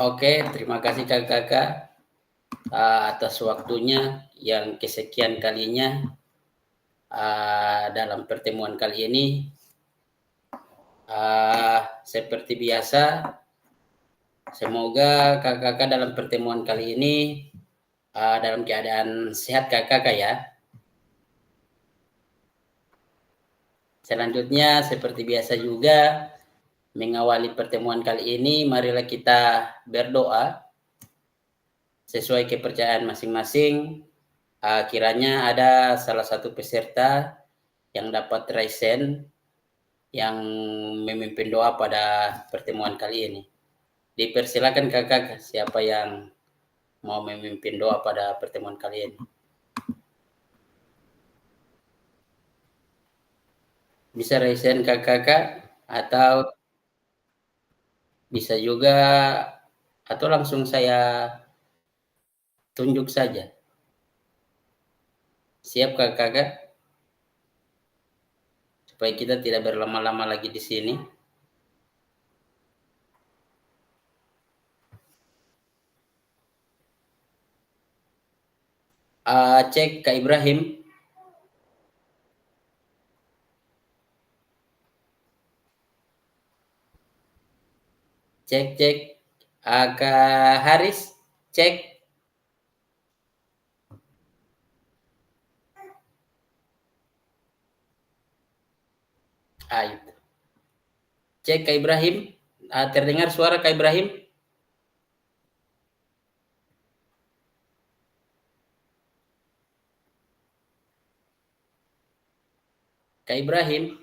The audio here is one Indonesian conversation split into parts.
Oke, terima kasih kakak-kakak atas waktunya yang kesekian kalinya dalam pertemuan kali ini. Seperti biasa, semoga kakak-kakak dalam pertemuan kali ini dalam keadaan sehat kakak-kakak ya. Selanjutnya, seperti biasa juga, mengawali pertemuan kali ini, marilah kita berdoa sesuai kepercayaan masing-masing. Kiranya ada salah satu peserta yang dapat raisen yang memimpin doa pada pertemuan kali ini. Dipersilakan kakak, siapa yang mau memimpin doa pada pertemuan kali ini. Bisa raisen kakak atau bisa juga atau langsung saya tunjuk saja. Siap kakak? Supaya kita tidak berlama-lama lagi di sini. Cek Kak Ibrahim. Cek. Kak Haris, cek. Itu. Cek Kak Ibrahim. Terdengar suara Kak Ibrahim? Kak Ibrahim.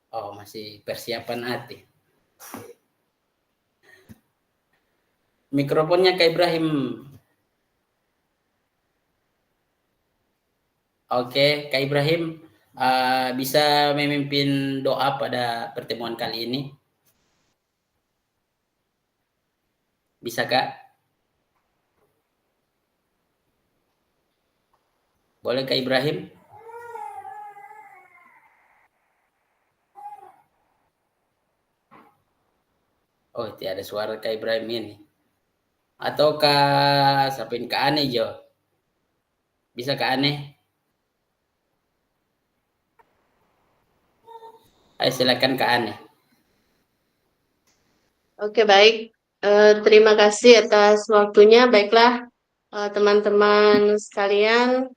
Oh, masih persiapan hati. Mikrofonnya Kak Ibrahim. Oke, Kak Ibrahim bisa memimpin doa pada pertemuan kali ini? Bisa Kak? Boleh Kak Ibrahim? Oh, tiada suara Kak Ibrahim ini. Atau Kak Sapin Kak Ane Jo? Bisa Kak Ane? Ayo silakan Kak Ane. Oke, baik. Terima kasih atas waktunya. Baiklah, teman-teman sekalian,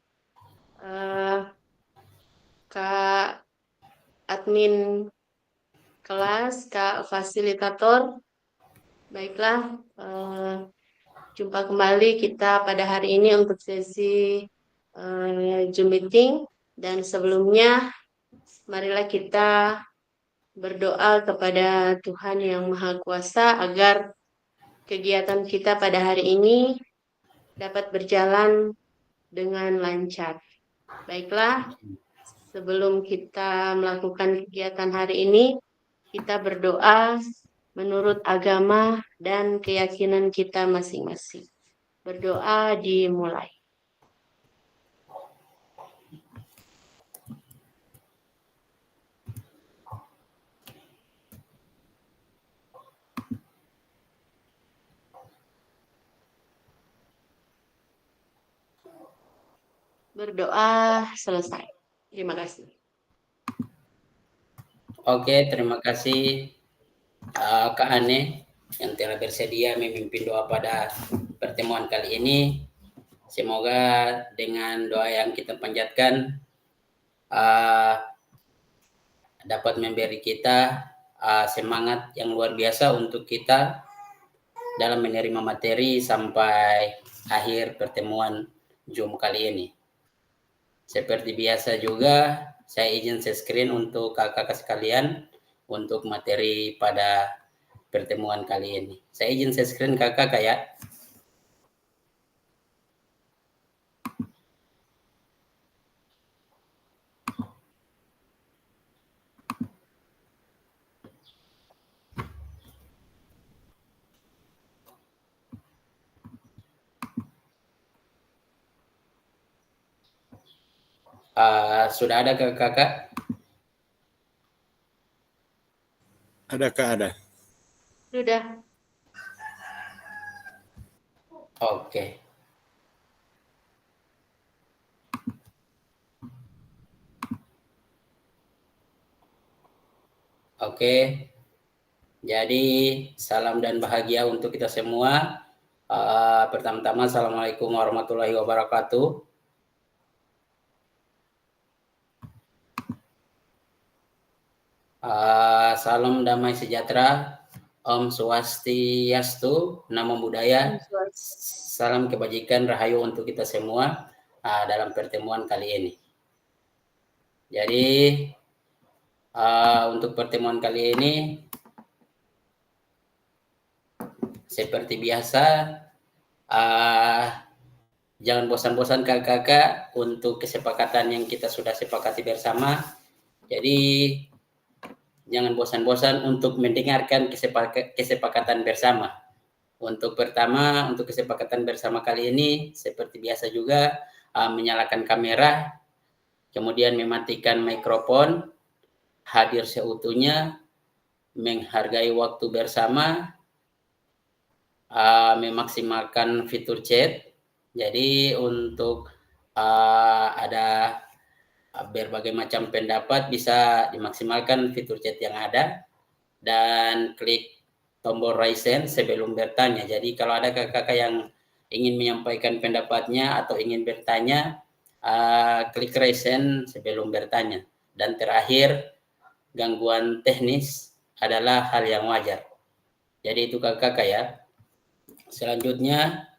Kak admin kelas, Kak fasilitator. Baiklah, jumpa kembali kita pada hari ini untuk sesi Zoom meeting. Dan sebelumnya, marilah kita berdoa kepada Tuhan Yang Maha Kuasa agar kegiatan kita pada hari ini dapat berjalan dengan lancar. Baiklah, sebelum kita melakukan kegiatan hari ini, kita berdoa menurut agama dan keyakinan kita masing-masing. Berdoa dimulai. Berdoa selesai. Terima kasih. Oke, terima kasih Kak Ane yang telah bersedia memimpin doa pada pertemuan kali ini. Semoga dengan doa yang kita panjatkan dapat memberi kita semangat yang luar biasa untuk kita dalam menerima materi sampai akhir pertemuan Zoom kali ini. Seperti biasa juga, saya izin share screen untuk kakak-kakak sekalian untuk materi pada pertemuan kali ini. Saya izin share screen kakak ya. Sudah ada kakak? Ada Kak, ada. Sudah. Oke. Oke. Jadi salam dan bahagia untuk kita semua. Pertama-tama Assalamualaikum warahmatullahi wabarakatuh. Salam damai sejahtera, Om Swastiastu, Namo Buddhaya, salam kebajikan rahayu untuk kita semua dalam pertemuan kali ini. Jadi untuk pertemuan kali ini seperti biasa, jangan bosan-bosan kakak-kakak untuk kesepakatan yang kita sudah sepakati bersama. Jadi jangan bosan-bosan untuk mendengarkan kesepakatan bersama. Untuk pertama, untuk kesepakatan bersama kali ini, seperti biasa juga, menyalakan kamera, kemudian mematikan mikrofon, hadir seutuhnya, menghargai waktu bersama, memaksimalkan fitur chat. Jadi untuk ada berbagai macam pendapat bisa dimaksimalkan fitur chat yang ada, dan klik tombol raise hand sebelum bertanya. Jadi kalau ada kakak-kakak yang ingin menyampaikan pendapatnya atau ingin bertanya, klik raise hand sebelum bertanya. Dan terakhir, gangguan teknis adalah hal yang wajar. Jadi itu kakak-kakak ya. Selanjutnya,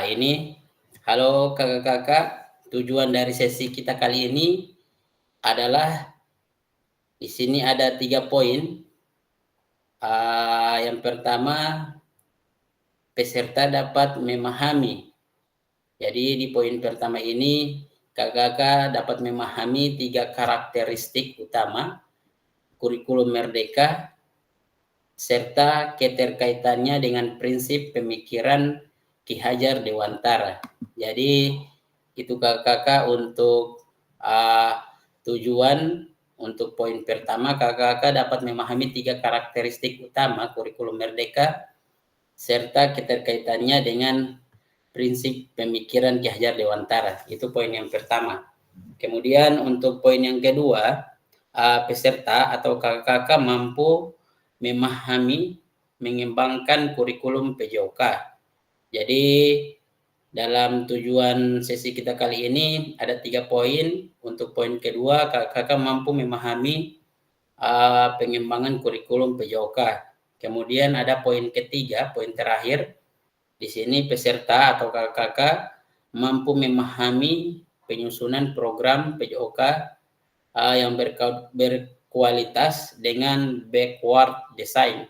ini, halo kakak-kakak, tujuan dari sesi kita kali ini adalah, di sini ada 3 poin. Yang pertama, peserta dapat memahami. Jadi di poin pertama ini, kakak-kakak dapat memahami 3 karakteristik utama kurikulum Merdeka, serta keterkaitannya dengan prinsip pemikiran Ki Hajar Dewantara. Jadi itu kakak-kakak untuk tujuan untuk poin pertama, kakak-kakak dapat memahami 3 karakteristik utama kurikulum Merdeka serta keterkaitannya dengan prinsip pemikiran Ki Hajar Dewantara. Itu poin yang pertama. Kemudian untuk poin yang kedua, peserta atau kakak-kakak mampu memahami, mengembangkan kurikulum PJOK. Jadi dalam tujuan sesi kita kali ini ada 3 poin. Untuk poin kedua, kakak-kakak mampu memahami pengembangan kurikulum PJOK. Kemudian ada poin ketiga, poin terakhir. Di sini peserta atau kakak-kakak mampu memahami penyusunan program PJOK yang berkualitas dengan backward design.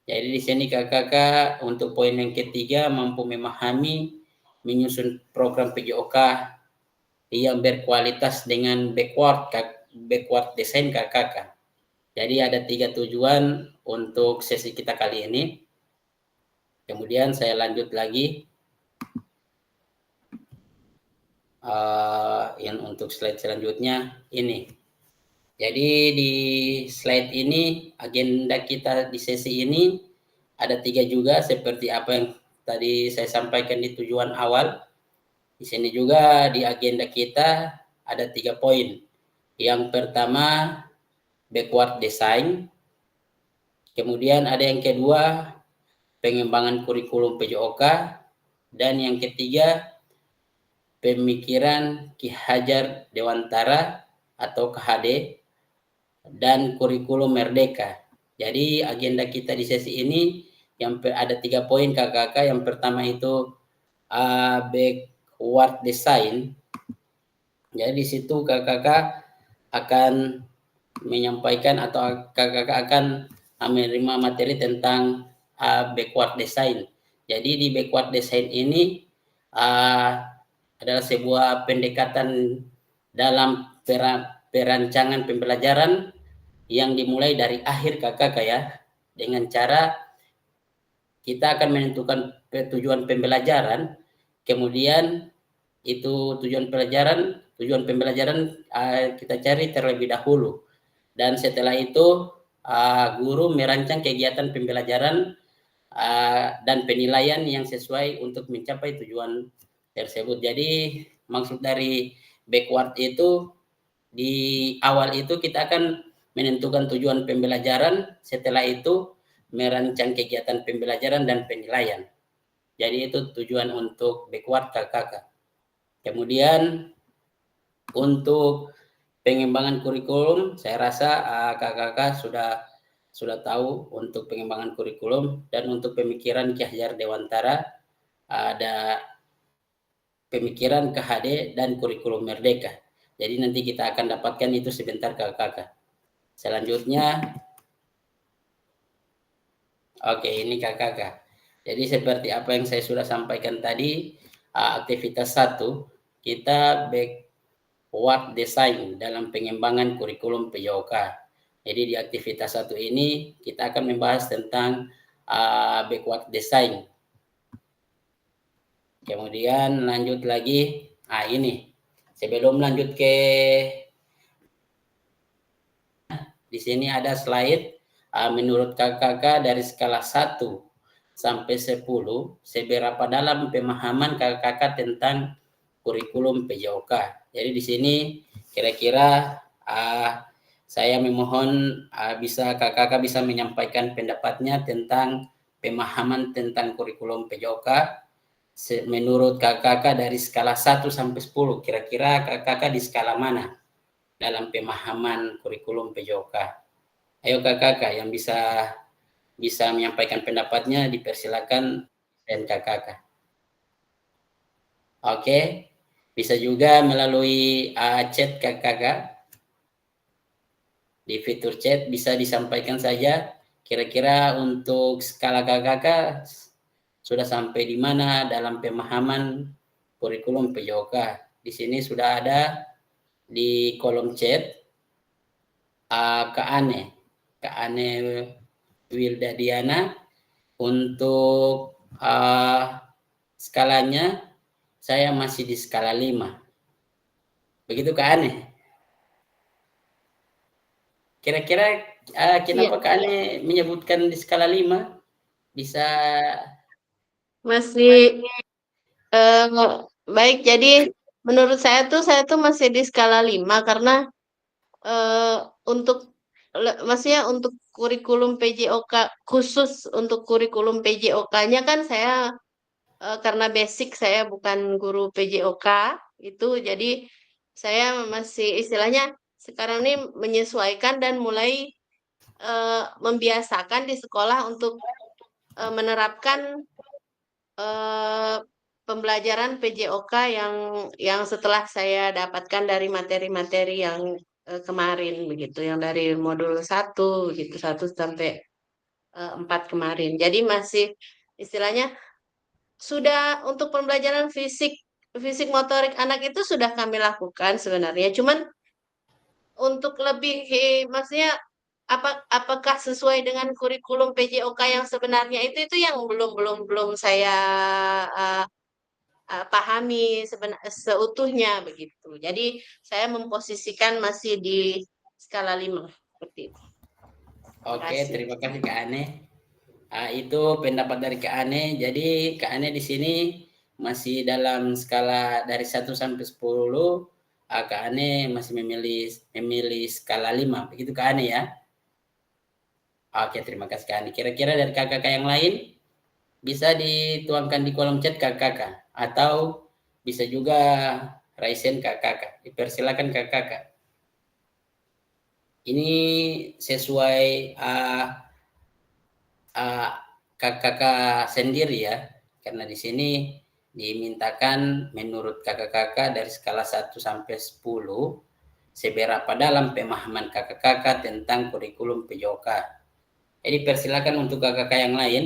Jadi di sini kakak-kakak untuk poin yang ketiga mampu memahami menyusun program PJOK yang berkualitas dengan backward design kakak-kakak. Jadi ada 3 tujuan untuk sesi kita kali ini. Kemudian saya lanjut lagi. Yang untuk slide selanjutnya ini. Jadi di slide ini agenda kita di sesi ini ada 3 juga seperti apa yang tadi saya sampaikan di tujuan awal. Di sini juga di agenda kita ada 3 poin. Yang pertama backward design. Kemudian ada yang kedua pengembangan kurikulum PJOK, dan yang ketiga pemikiran Ki Hajar Dewantara atau KHD dan kurikulum Merdeka. Jadi agenda kita di sesi ini yang ada 3 poin kakak-kakak. Yang pertama itu backward design. Jadi di situ kakak-kakak akan menyampaikan atau kakak-kakak akan menerima materi tentang backward design. Jadi di backward design ini adalah sebuah pendekatan dalam perancangan pembelajaran yang dimulai dari akhir kakak-kakak ya, dengan cara kita akan menentukan tujuan pembelajaran, kemudian itu tujuan pembelajaran kita cari terlebih dahulu, dan setelah itu guru merancang kegiatan pembelajaran dan penilaian yang sesuai untuk mencapai tujuan tersebut. Jadi maksud dari backward itu di awal itu kita akan menentukan tujuan pembelajaran, setelah itu merancang kegiatan pembelajaran dan penilaian. Jadi itu tujuan untuk backward KKK. Kemudian untuk pengembangan kurikulum, saya rasa kakak-kakak sudah tahu untuk pengembangan kurikulum. Dan untuk pemikiran Ki Hajar Dewantara ada pemikiran KHD dan kurikulum merdeka. Jadi nanti kita akan dapatkan itu sebentar kakak-kakak. Selanjutnya, oke, ini kakak-kakak. Jadi seperti apa yang saya sudah sampaikan tadi, aktivitas 1 kita backward design dalam pengembangan kurikulum PJOK. Jadi di aktivitas 1 ini kita akan membahas tentang backward design. Kemudian lanjut lagi, ini sebelum lanjut ke di sini ada slide. Menurut kakak-kakak dari skala 1 sampai 10, seberapa dalam pemahaman kakak-kakak tentang kurikulum PJOK. Jadi di sini kira-kira saya memohon bisa kakak-kakak bisa menyampaikan pendapatnya tentang pemahaman tentang kurikulum PJOK. Menurut kakak-kakak dari skala 1 sampai 10, kira-kira kakak-kakak di skala mana dalam pemahaman kurikulum PJOK? Ayo kakak-kakak yang bisa menyampaikan pendapatnya, dipersilakan dan kakak-kakak. Oke, bisa juga melalui chat kakak-kakak. Di fitur chat bisa disampaikan saja kira-kira untuk skala kakak-kakak sudah sampai di mana dalam pemahaman kurikulum PJOK. Di sini sudah ada di kolom chat Kak Ane Wildadiana. Untuk skalanya saya masih di skala 5. Begitu Kak Ane? Kira-kira kenapa Kak Ane menyebutkan di skala 5? Bisa Masih baik, jadi menurut saya tuh masih di skala 5 karena untuk maksudnya untuk kurikulum PJOK, khusus untuk kurikulum PJOK-nya kan saya karena basic saya bukan guru PJOK itu, jadi saya masih istilahnya sekarang ini menyesuaikan dan mulai membiasakan di sekolah untuk menerapkan pembelajaran PJOK yang setelah saya dapatkan dari materi-materi yang kemarin begitu, yang dari modul 1 gitu, 1 sampai 4 kemarin. Jadi masih istilahnya sudah untuk pembelajaran fisik motorik anak itu sudah kami lakukan sebenarnya. Cuman untuk lebih maksudnya apakah sesuai dengan kurikulum PJOK yang sebenarnya itu yang belum saya pahami seutuhnya begitu. Jadi saya memposisikan masih di skala 5 seperti itu. Oke, terima kasih Kak Ane. Itu pendapat dari Kak Ane. Jadi Kak Ane di sini masih dalam skala dari 1 sampai 10. Kak Ane masih memilih skala 5. Begitu Kak Ane ya? Oke, terima kasih Kak Ane. Kira-kira dari kakak-kakak yang lain bisa dituangkan di kolom chat kakak-kakak, atau bisa juga raisen kakak-kakak. Dipersilakan kakak-kakak. Ini sesuai kakak-kakak sendiri ya, karena di sini dimintakan menurut kakak-kakak dari skala 1 sampai 10, seberapa dalam pemahaman kakak-kakak tentang kurikulum PJOK. Jadi persilakan untuk kakak-kakak yang lain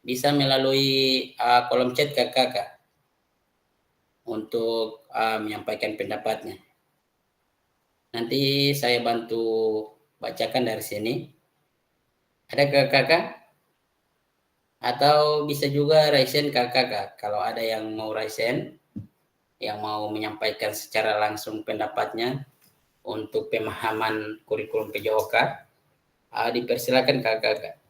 bisa melalui kolom chat kakak-kakak untuk menyampaikan pendapatnya. Nanti saya bantu bacakan dari sini. Ada kakak-kakak? Atau bisa juga raisen kakak-kakak. Kalau ada yang mau raisen, yang mau menyampaikan secara langsung pendapatnya untuk pemahaman kurikulum PJOK, dipersilakan kakak-kakak.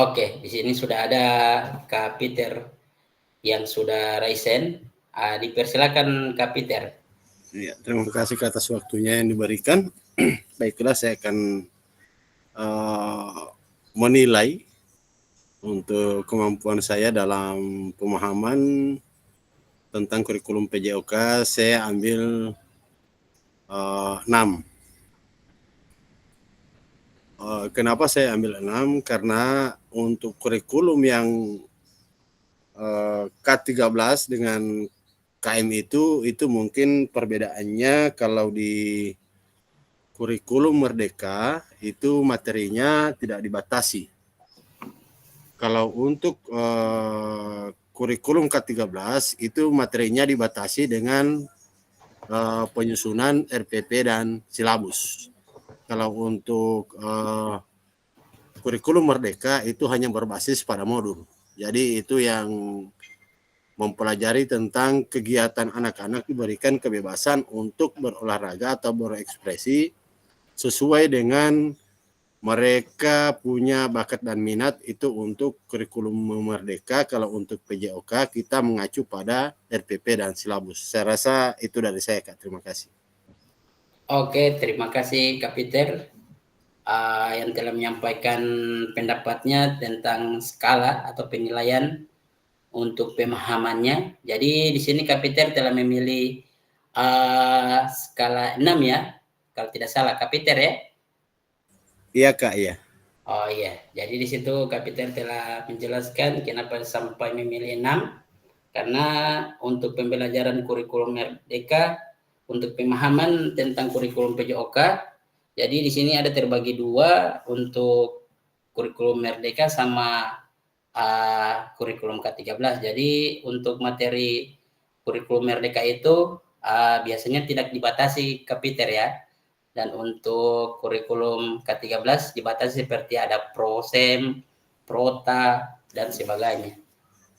Oke, di sini sudah ada Kak Peter yang sudah raisen. Dipersilakan Kak Peter. Ya, terima kasih atas waktunya yang diberikan. Baiklah, saya akan menilai untuk kemampuan saya dalam pemahaman tentang kurikulum PJOK. Saya ambil 6. Kenapa saya ambil 6? Karena untuk kurikulum yang K13 dengan KM itu mungkin perbedaannya kalau di kurikulum Merdeka itu materinya tidak dibatasi. Kalau untuk kurikulum K13 itu materinya dibatasi dengan penyusunan RPP dan silabus. Kalau untuk kurikulum Merdeka itu hanya berbasis pada modul. Jadi itu yang mempelajari tentang kegiatan anak-anak, diberikan kebebasan untuk berolahraga atau berekspresi sesuai dengan mereka punya bakat dan minat. Itu untuk kurikulum Merdeka. Kalau untuk PJOK kita mengacu pada RPP dan silabus. Saya rasa itu dari saya, Kak. Terima kasih. Oke, terima kasih Kak Peter yang telah menyampaikan pendapatnya tentang skala atau penilaian untuk pemahamannya. Jadi di sini Kak Peter telah memilih skala 6 ya, kalau tidak salah Kak Peter ya. Iya, Kak, iya. Oh iya, jadi di situ Kak Peter telah menjelaskan kenapa sampai memilih 6. Karena untuk pembelajaran kurikulum Merdeka, untuk pemahaman tentang kurikulum PJOK, jadi di sini ada terbagi 2 untuk kurikulum Merdeka sama kurikulum K13. Jadi untuk materi kurikulum Merdeka itu biasanya tidak dibatasi ke Peter ya. Dan untuk kurikulum K13 dibatasi seperti ada prosem, prota, dan sebagainya.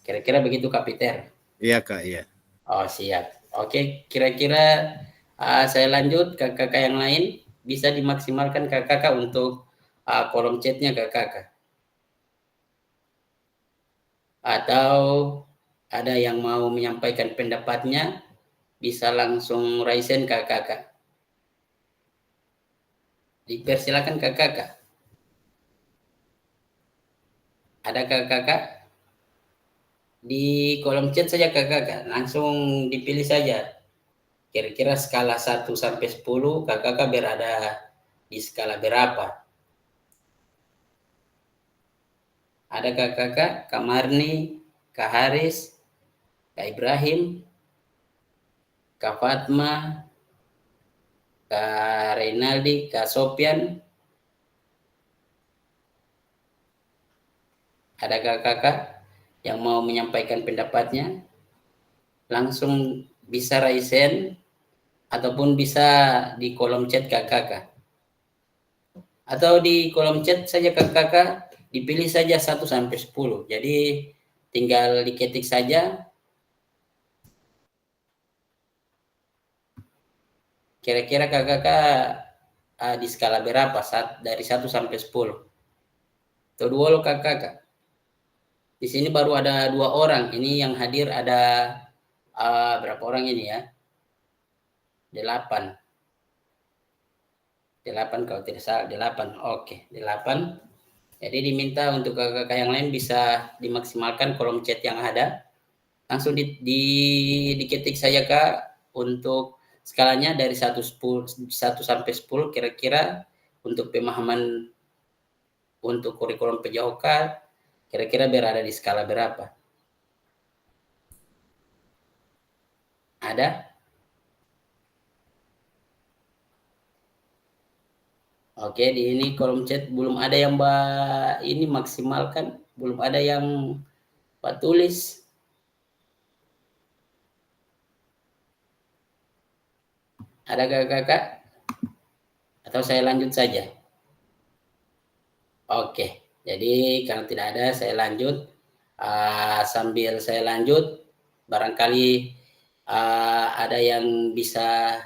Kira-kira begitu Kak Peter? Iya, Kak, iya. Oh siap. Oke, kira-kira saya lanjut ke kakak yang lain. Bisa dimaksimalkan kakak untuk kolom chatnya kakak. Atau ada yang mau menyampaikan pendapatnya, bisa langsung raisen kakak. Dipersilakan kakak. Ada kakak? Di kolom chat saja kakak, langsung dipilih saja. Kira-kira skala 1 sampai 10 kakak berada di skala berapa? Ada kakak, Kak Marni, Kak Haris, Kak Ibrahim, Kak Fatma, Kak Reynaldi, Kak Sopian. Ada kakak yang mau menyampaikan pendapatnya? Langsung bisa raisen ataupun bisa di kolom chat kakak. Atau di kolom chat saja kakak, dipilih saja 1 sampai 10. Jadi tinggal diketik saja. Kira-kira kakak di skala berapa dari 1 sampai 10? Atau 2 loh kakak. Di sini baru ada 2 orang. Ini yang hadir ada berapa orang ini ya? 8. 8 kalau tidak salah, 8. Oke, 8. Jadi diminta untuk kakak yang lain bisa dimaksimalkan kolom chat yang ada. Langsung diketik saja Kak untuk skalanya dari 1 sampai 10 kira-kira untuk pemahaman untuk kurikulum PJOK kira-kira berada di skala berapa? Ada? Oke, di ini kolom chat belum ada yang ini maksimalkan, belum ada yang tulis. Ada kakak? Atau saya lanjut saja? Oke, jadi kalau tidak ada saya lanjut. Sambil saya lanjut, barangkali ada yang bisa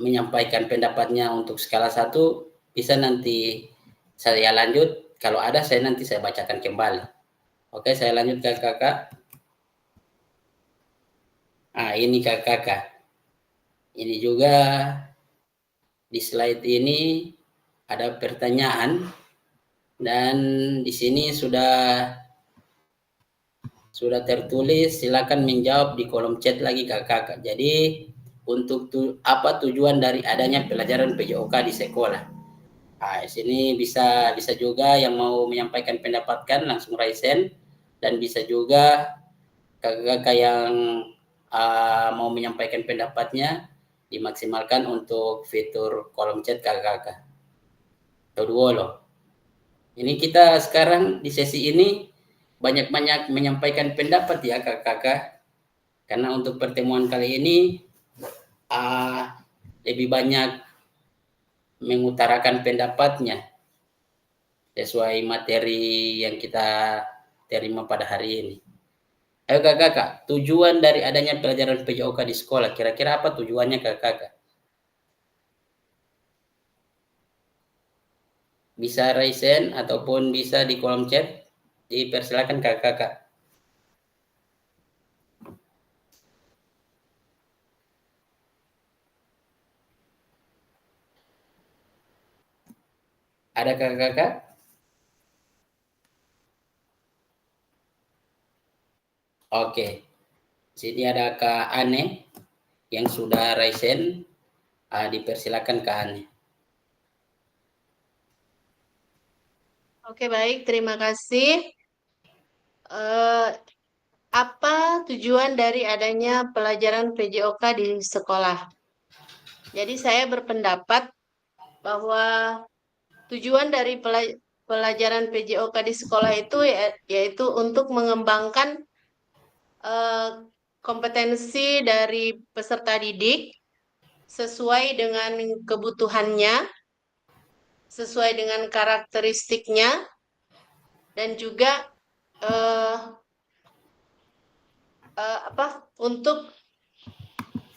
menyampaikan pendapatnya untuk skala 1, bisa nanti Saya lanjut, kalau ada nanti saya bacakan kembali. Oke, saya lanjut ke kakak. Ini kakak. Ini juga di slide ini ada pertanyaan dan di sini sudah tertulis, silakan menjawab di kolom chat lagi kakak. Jadi untuk apa tujuan dari adanya pelajaran PJOK di sekolah? Di sini bisa juga yang mau menyampaikan pendapat kan langsung raise hand, dan bisa juga kakak-kakak yang mau menyampaikan pendapatnya dimaksimalkan untuk fitur kolom chat kakak-kakak. Todolo. Ini kita sekarang di sesi ini banyak-banyak menyampaikan pendapat ya kakak-kakak. Karena untuk pertemuan kali ini lebih banyak mengutarakan pendapatnya sesuai materi yang kita terima pada hari ini. Ayo kakak, tujuan dari adanya pelajaran PJOK di sekolah, kira-kira apa tujuannya kakak? Bisa raise hand ataupun bisa di kolom chat, dipersilakan kakak. Ada kakak? Oke. Sini ada Kak Ane yang sudah raise hand. Dipersilakan Kak Ane. Oke, baik, terima kasih. Apa tujuan dari adanya pelajaran PJOK di sekolah? Jadi saya berpendapat bahwa tujuan dari pelajaran PJOK di sekolah itu yaitu untuk mengembangkan kompetensi dari peserta didik sesuai dengan kebutuhannya, sesuai dengan karakteristiknya, dan juga untuk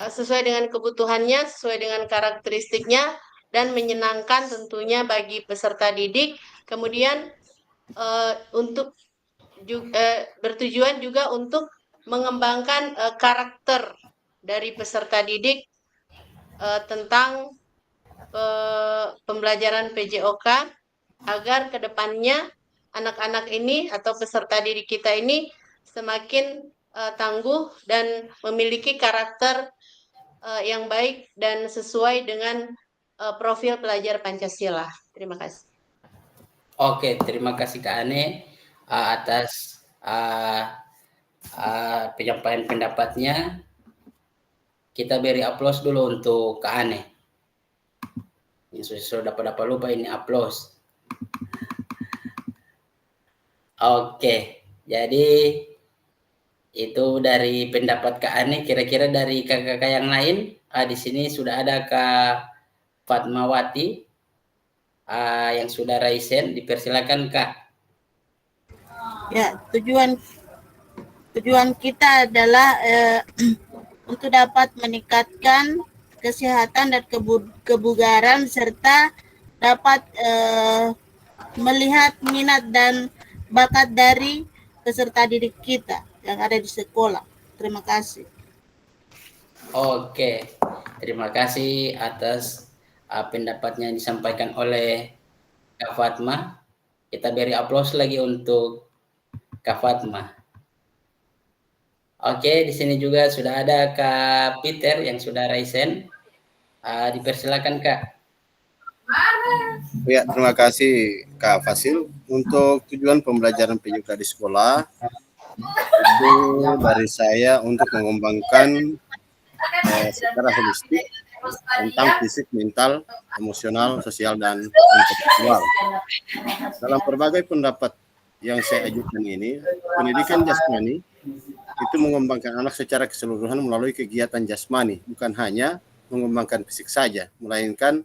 sesuai dengan kebutuhannya, sesuai dengan karakteristiknya, dan menyenangkan tentunya bagi peserta didik. Kemudian untuk bertujuan juga untuk mengembangkan karakter dari peserta didik tentang pembelajaran PJOK agar kedepannya anak-anak ini atau peserta didik kita ini semakin tangguh dan memiliki karakter yang baik dan sesuai dengan profil pelajar Pancasila. Terima kasih. Oke, terima kasih Kak Ane atas penyampaian pendapatnya. Kita beri aplaus dulu untuk Kak Ane. Yang sudah dapat lupa ini aplaus. Oke, jadi itu dari pendapat Kak Ane. Kira-kira dari kakak-kakak yang lain, di sini sudah ada Kak Fatmawati yang sudah raise hand. Dipersilakan Kak. Ya, tujuan kita adalah untuk dapat meningkatkan kesehatan dan kebugaran serta dapat melihat minat dan bakat dari peserta didik kita yang ada di sekolah. Terima kasih. Oke, terima kasih atas pendapatnya yang disampaikan oleh Kak Fatma. Kita beri aplaus lagi untuk Kak Fatma. Oke, di sini juga sudah ada Kak Peter yang sudah raise hand. Dipersilakan Kak. Ya, terima kasih Kak Fasil. Untuk tujuan pembelajaran PJOK di sekolah, itu dari saya untuk mengembangkan secara holistik tentang fisik, mental, emosional, sosial, dan intelektual. Dalam berbagai pendapat yang saya ajukan ini, pendidikan jasmani itu mengembangkan anak secara keseluruhan melalui kegiatan jasmani, bukan hanya mengembangkan fisik saja, melainkan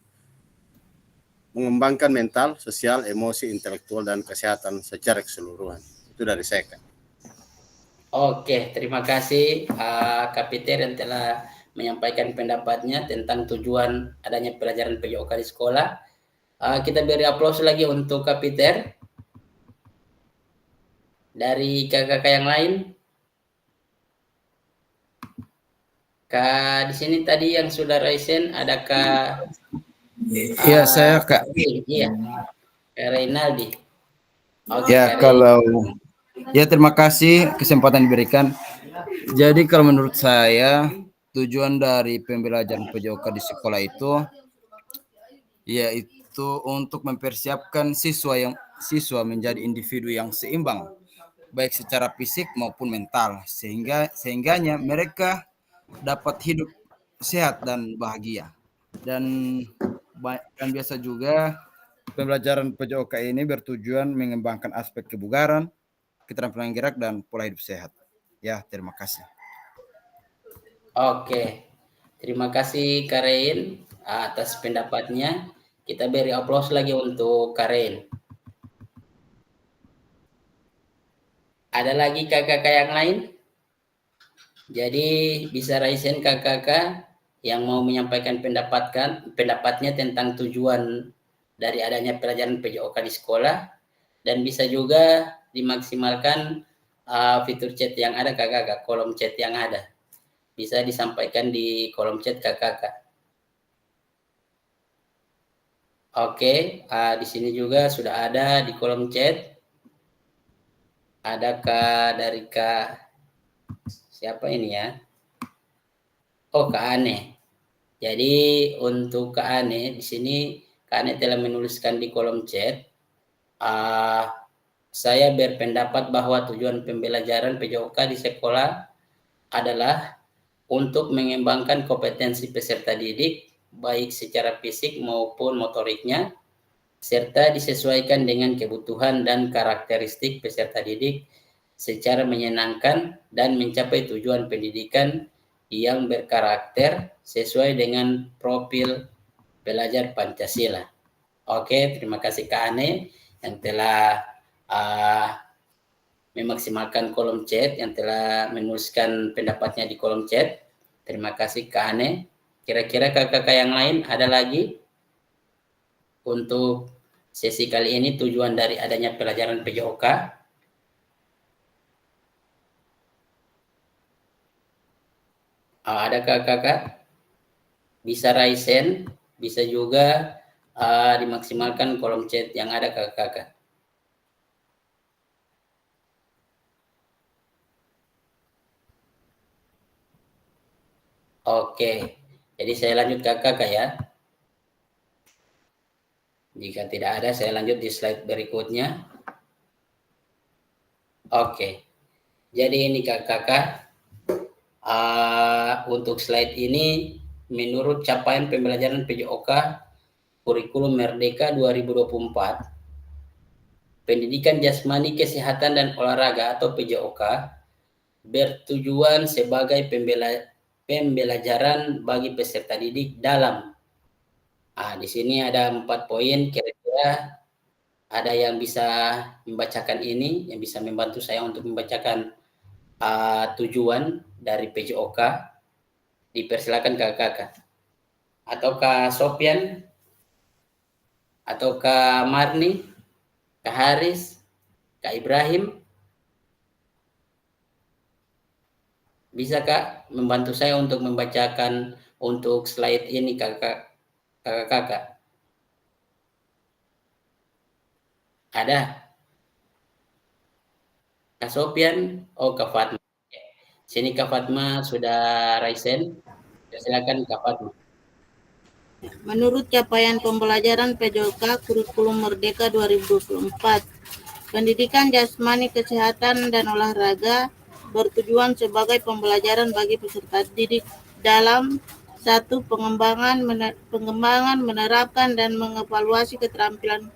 mengembangkan mental, sosial, emosi, intelektual, dan kesehatan secara keseluruhan. Itu dari saya, Kak. Oke, terima kasih Kak Peter yang telah menyampaikan pendapatnya tentang tujuan adanya pelajaran PJOK di sekolah. Kita beri aplaus lagi untuk Kapiter. Dari kakak-kakak yang lain. Kak, di sini tadi yang sudah raisen, adakah? Iya, saya Kak. Iya, Kak Reynaldi. Oke, Ya, Kak kalau ya terima kasih kesempatan diberikan. Jadi kalau menurut saya tujuan dari pembelajaran PJOK di sekolah itu yaitu untuk mempersiapkan siswa menjadi individu yang seimbang baik secara fisik maupun mental sehingganya mereka dapat hidup sehat dan bahagia. Dan biasa juga pembelajaran PJOK ini bertujuan mengembangkan aspek kebugaran, keterampilan gerak, dan pola hidup sehat. Ya, terima kasih. Oke, terima kasih Kak Rein atas pendapatnya. Kita beri aplaus lagi untuk Kak Rein. Ada lagi kakak-kakak yang lain? Jadi bisa raisen kakak-kakak yang mau menyampaikan pendapatnya tentang tujuan dari adanya pelajaran PJOK di sekolah, dan bisa juga dimaksimalkan fitur chat yang ada kakak-kakak, kolom chat yang ada. Bisa disampaikan di kolom chat kakak-kakak. Oke, di sini juga sudah ada di kolom chat. Adakah dari Kak siapa ini ya? Oh, Kak Ane. Jadi untuk Kak Ane di sini Kak Ane telah menuliskan di kolom chat. Saya berpendapat bahwa tujuan pembelajaran PJOK di sekolah adalah untuk mengembangkan kompetensi peserta didik baik secara fisik maupun motoriknya, serta disesuaikan dengan kebutuhan dan karakteristik peserta didik secara menyenangkan dan mencapai tujuan pendidikan yang berkarakter sesuai dengan profil pelajar Pancasila. Oke, terima kasih Kak Ane yang telah memaksimalkan kolom chat, yang telah menuliskan pendapatnya di kolom chat. Terima kasih Kak Ane. Kira-kira kakak-kakak yang lain ada lagi? Untuk sesi kali ini tujuan dari adanya pelajaran PJOK. Ada kakak-kakak? Bisa raisen, bisa juga dimaksimalkan kolom chat yang ada kakak-kakak. Oke, jadi saya lanjut kakak-kakak ya. Jika tidak ada, saya lanjut di slide berikutnya. Oke, jadi ini kakak-kakak, untuk slide ini menurut capaian pembelajaran PJOK Kurikulum Merdeka 2024, pendidikan jasmani, kesehatan, dan olahraga atau PJOK bertujuan sebagai pembelajaran bagi peserta didik dalam di sini ada 4 poin, kira-kira ada yang bisa membacakan ini, yang bisa membantu saya untuk membacakan tujuan dari PJOK. Dipersilakan kakak-kakak. Atau Kak Sofian, atau Kak Marni, Kak Haris, Kak Ibrahim. Bisa Kak membantu saya untuk membacakan untuk slide ini kakak-kakak? Ada? Kak Sofian? Oh, Kak Fatma. Sini Kak Fatma sudah raisen. Silakan Kak Fatma. Menurut capaian pembelajaran PJOK Kurikulum Merdeka 2024, pendidikan jasmani, kesehatan, dan olahraga bertujuan sebagai pembelajaran bagi peserta didik dalam 1. Pengembangan, menerapkan, dan mengevaluasi keterampilan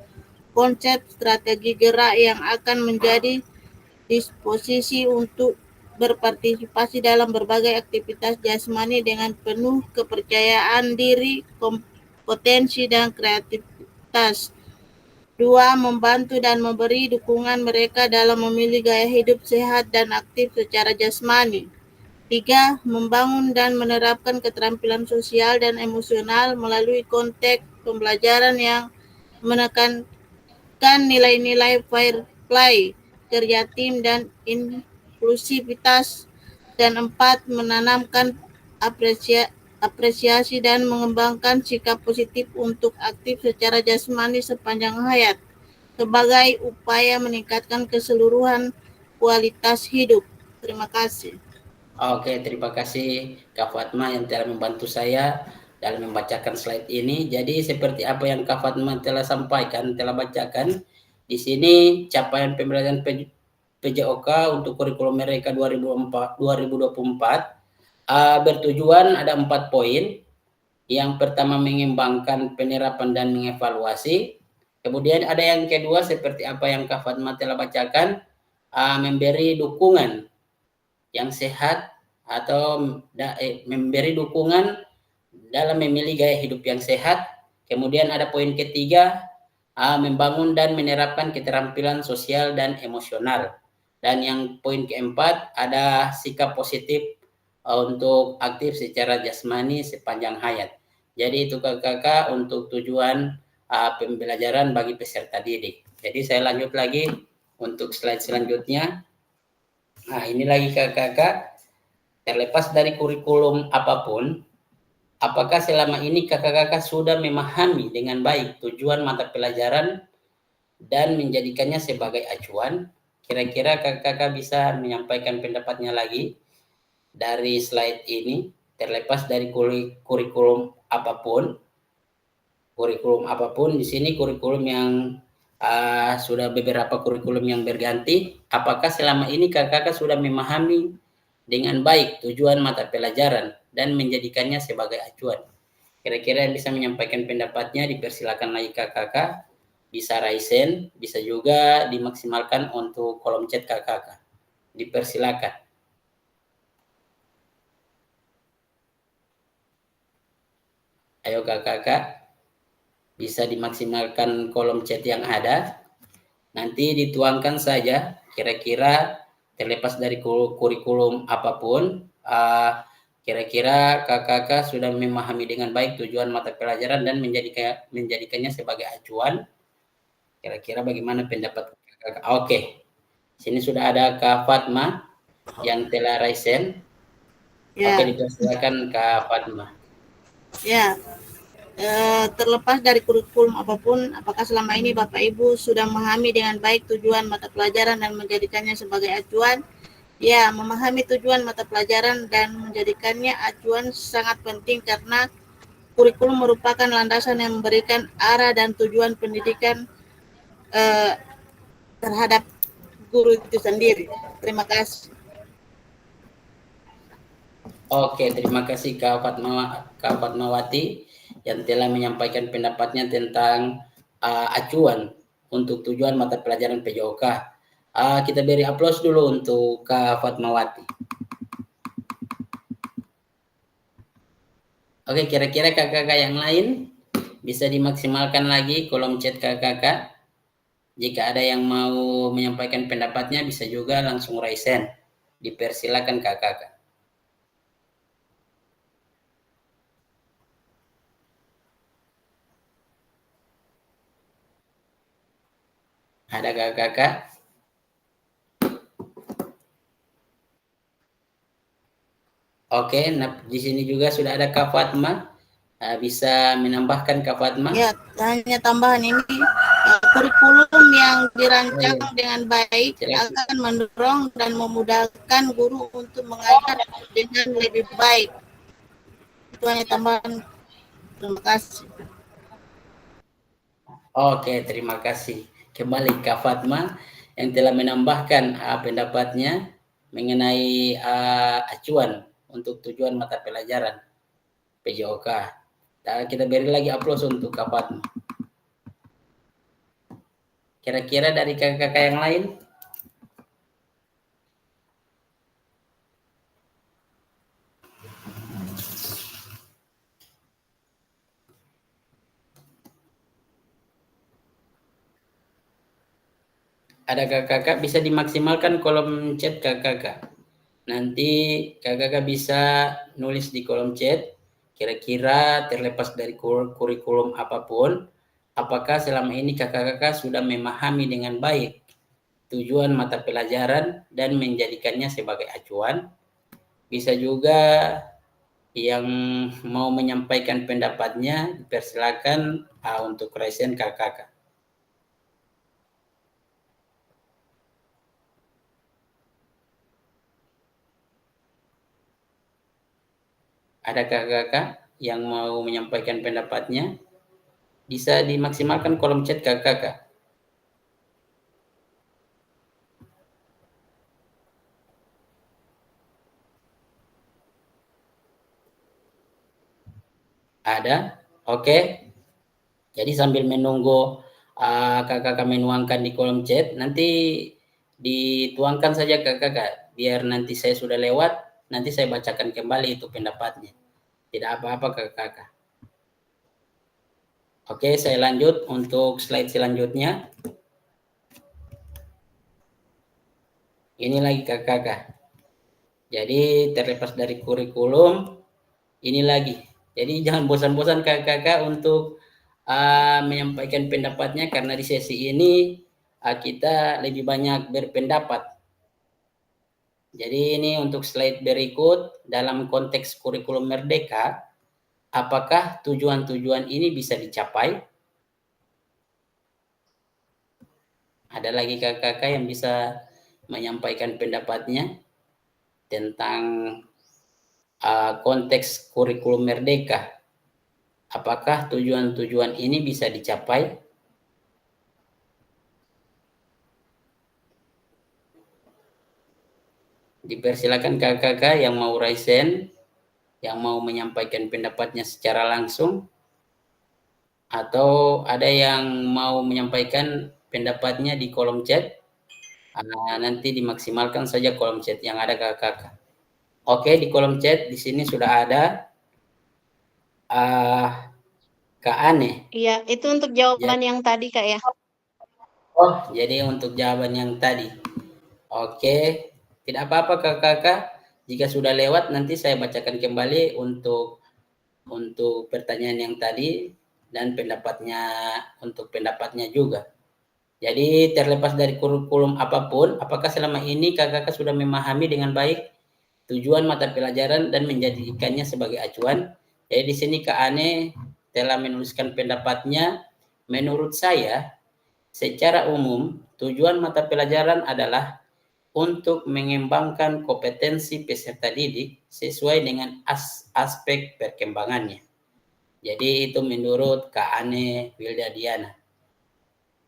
konsep strategi gerak yang akan menjadi disposisi untuk berpartisipasi dalam berbagai aktivitas jasmani dengan penuh kepercayaan diri, kompetensi, dan kreativitas. 2. Membantu dan memberi dukungan mereka dalam memilih gaya hidup sehat dan aktif secara jasmani. 3. Membangun dan menerapkan keterampilan sosial dan emosional melalui konteks pembelajaran yang menekankan nilai-nilai fair play, kerja tim, dan inklusivitas. Dan 4, menanamkan apresiasi dan mengembangkan sikap positif untuk aktif secara jasmani sepanjang hayat sebagai upaya meningkatkan keseluruhan kualitas hidup. Terima kasih. Oke, terima kasih Kak Fatma yang telah membantu saya dalam membacakan slide ini. Jadi seperti apa yang Kak Fatma telah sampaikan, telah bacakan, di sini capaian pembelajaran PJOK untuk kurikulum mereka 2024 bertujuan ada 4 poin. Yang pertama mengembangkan penerapan dan mengevaluasi. Kemudian ada yang kedua seperti apa yang Kak Fatma telah bacakan, memberi dukungan yang sehat atau memberi dukungan dalam memilih gaya hidup yang sehat. Kemudian ada poin ketiga, membangun dan menerapkan keterampilan sosial dan emosional. Dan yang poin keempat ada sikap positif untuk aktif secara jasmani sepanjang hayat. Jadi itu kakak untuk tujuan pembelajaran bagi peserta didik. Jadi saya lanjut lagi untuk slide selanjutnya. Nah, ini lagi kakak, terlepas dari kurikulum apapun, apakah selama ini kakak-kakak sudah memahami dengan baik tujuan mata pelajaran dan menjadikannya sebagai acuan? Kira-kira kakak-kakak bisa menyampaikan pendapatnya lagi dari slide ini, terlepas dari kurikulum apapun. Kurikulum apapun, di sini kurikulum yang sudah beberapa kurikulum yang berganti. Apakah selama ini kakak-kakak sudah memahami dengan baik tujuan mata pelajaran dan menjadikannya sebagai acuan? Kira-kira yang bisa menyampaikan pendapatnya dipersilakan lagi kakak-kakak. Bisa raise hand, bisa juga dimaksimalkan untuk kolom chat kakak-kakak. Dipersilakan. Ayo kakak-kakak, bisa dimaksimalkan kolom chat yang ada. Nanti dituangkan saja kira-kira terlepas dari kurikulum apapun, kira-kira kakak-kakak sudah memahami dengan baik tujuan mata pelajaran dan menjadikannya sebagai acuan. Kira-kira bagaimana pendapat kakak-kakak? Oke, sini sudah ada Kak Fatma yang telah raise hand. Ya. Oke, dipersilakan Kak Fatma. Ya, terlepas dari kurikulum apapun, apakah selama ini Bapak Ibu sudah memahami dengan baik tujuan mata pelajaran dan menjadikannya sebagai acuan? Ya, memahami tujuan mata pelajaran dan menjadikannya acuan sangat penting karena kurikulum merupakan landasan yang memberikan arah dan tujuan pendidikan terhadap guru itu sendiri. Terima kasih. Oke, terima kasih Kak Fatmawati yang telah menyampaikan pendapatnya tentang acuan untuk tujuan mata pelajaran PJOK. Kita beri aplaus dulu untuk Kak Fatmawati. Oke, kira-kira kakak-kakak yang lain bisa dimaksimalkan lagi kolom chat kakak-kakak. Jika ada yang mau menyampaikan pendapatnya bisa juga langsung raise hand. Dipersilakan kakak-kakak. Ada kakak-kakak? Oke, nah di sini juga sudah ada Kak Fatma. Bisa menambahkan Kak Fatma? Ya, hanya tambahan ini, kurikulum yang dirancang dengan baik akan mendorong dan memudahkan guru untuk mengajar dengan lebih baik. Itu hanya tambahan. Terima kasih. Oke, terima kasih. Kembali Kak Fatma yang telah menambahkan pendapatnya mengenai acuan untuk tujuan mata pelajaran PJOK. Kita beri lagi aplaus untuk Kak Fatma. Kira-kira dari kakak-kakak yang lain? Ada kakak-kakak bisa dimaksimalkan kolom chat kakak-kakak. Nanti kakak-kakak bisa nulis di kolom chat. Kira-kira terlepas dari kurikulum apapun, apakah selama ini kakak-kakak sudah memahami dengan baik tujuan mata pelajaran dan menjadikannya sebagai acuan. Bisa juga yang mau menyampaikan pendapatnya, dipersilakan untuk raisen kakak-kakak. Ada kakak-kakak yang mau menyampaikan pendapatnya? Bisa dimaksimalkan kolom chat kakak-kakak. Ada? Oke. Jadi sambil menunggu kakak-kakak menuangkan di kolom chat, nanti dituangkan saja kakak-kakak. Biar nanti saya sudah lewat, nanti saya bacakan kembali itu pendapatnya. Tidak apa-apa kakak-kakak. Oke, saya lanjut untuk slide selanjutnya. Ini lagi kakak-kakak. Jadi terlepas dari kurikulum, ini lagi. Jadi jangan bosan-bosan kakak-kakak untuk menyampaikan pendapatnya, karena di sesi ini kita lebih banyak berpendapat. Jadi ini untuk slide berikut, dalam konteks kurikulum Merdeka, apakah tujuan-tujuan ini bisa dicapai? Ada lagi kakak-kakak yang bisa menyampaikan pendapatnya tentang konteks kurikulum Merdeka. Apakah tujuan-tujuan ini bisa dicapai? Dipersilakan kakak-kakak yang mau raisen, yang mau menyampaikan pendapatnya secara langsung, atau ada yang mau menyampaikan pendapatnya di kolom chat. Nanti dimaksimalkan saja kolom chat yang ada kakak-kakak. Oke, di kolom chat di sini sudah ada Kak Ane. Iya, itu untuk jawaban yang tadi Kak ya. Oh, jadi untuk jawaban yang tadi. Oke, tidak apa-apa kakak-kakak. Jika sudah lewat, nanti saya bacakan kembali untuk pertanyaan yang tadi dan pendapatnya juga. Jadi terlepas dari kurikulum apapun, apakah selama ini kakak-kakak sudah memahami dengan baik tujuan mata pelajaran dan menjadikannya sebagai acuan? Jadi di sini Kak Ane telah menuliskan pendapatnya. Menurut saya, secara umum tujuan mata pelajaran adalah untuk mengembangkan kompetensi peserta didik sesuai dengan aspek perkembangannya. Jadi itu menurut Kak Ane Wilda Diana.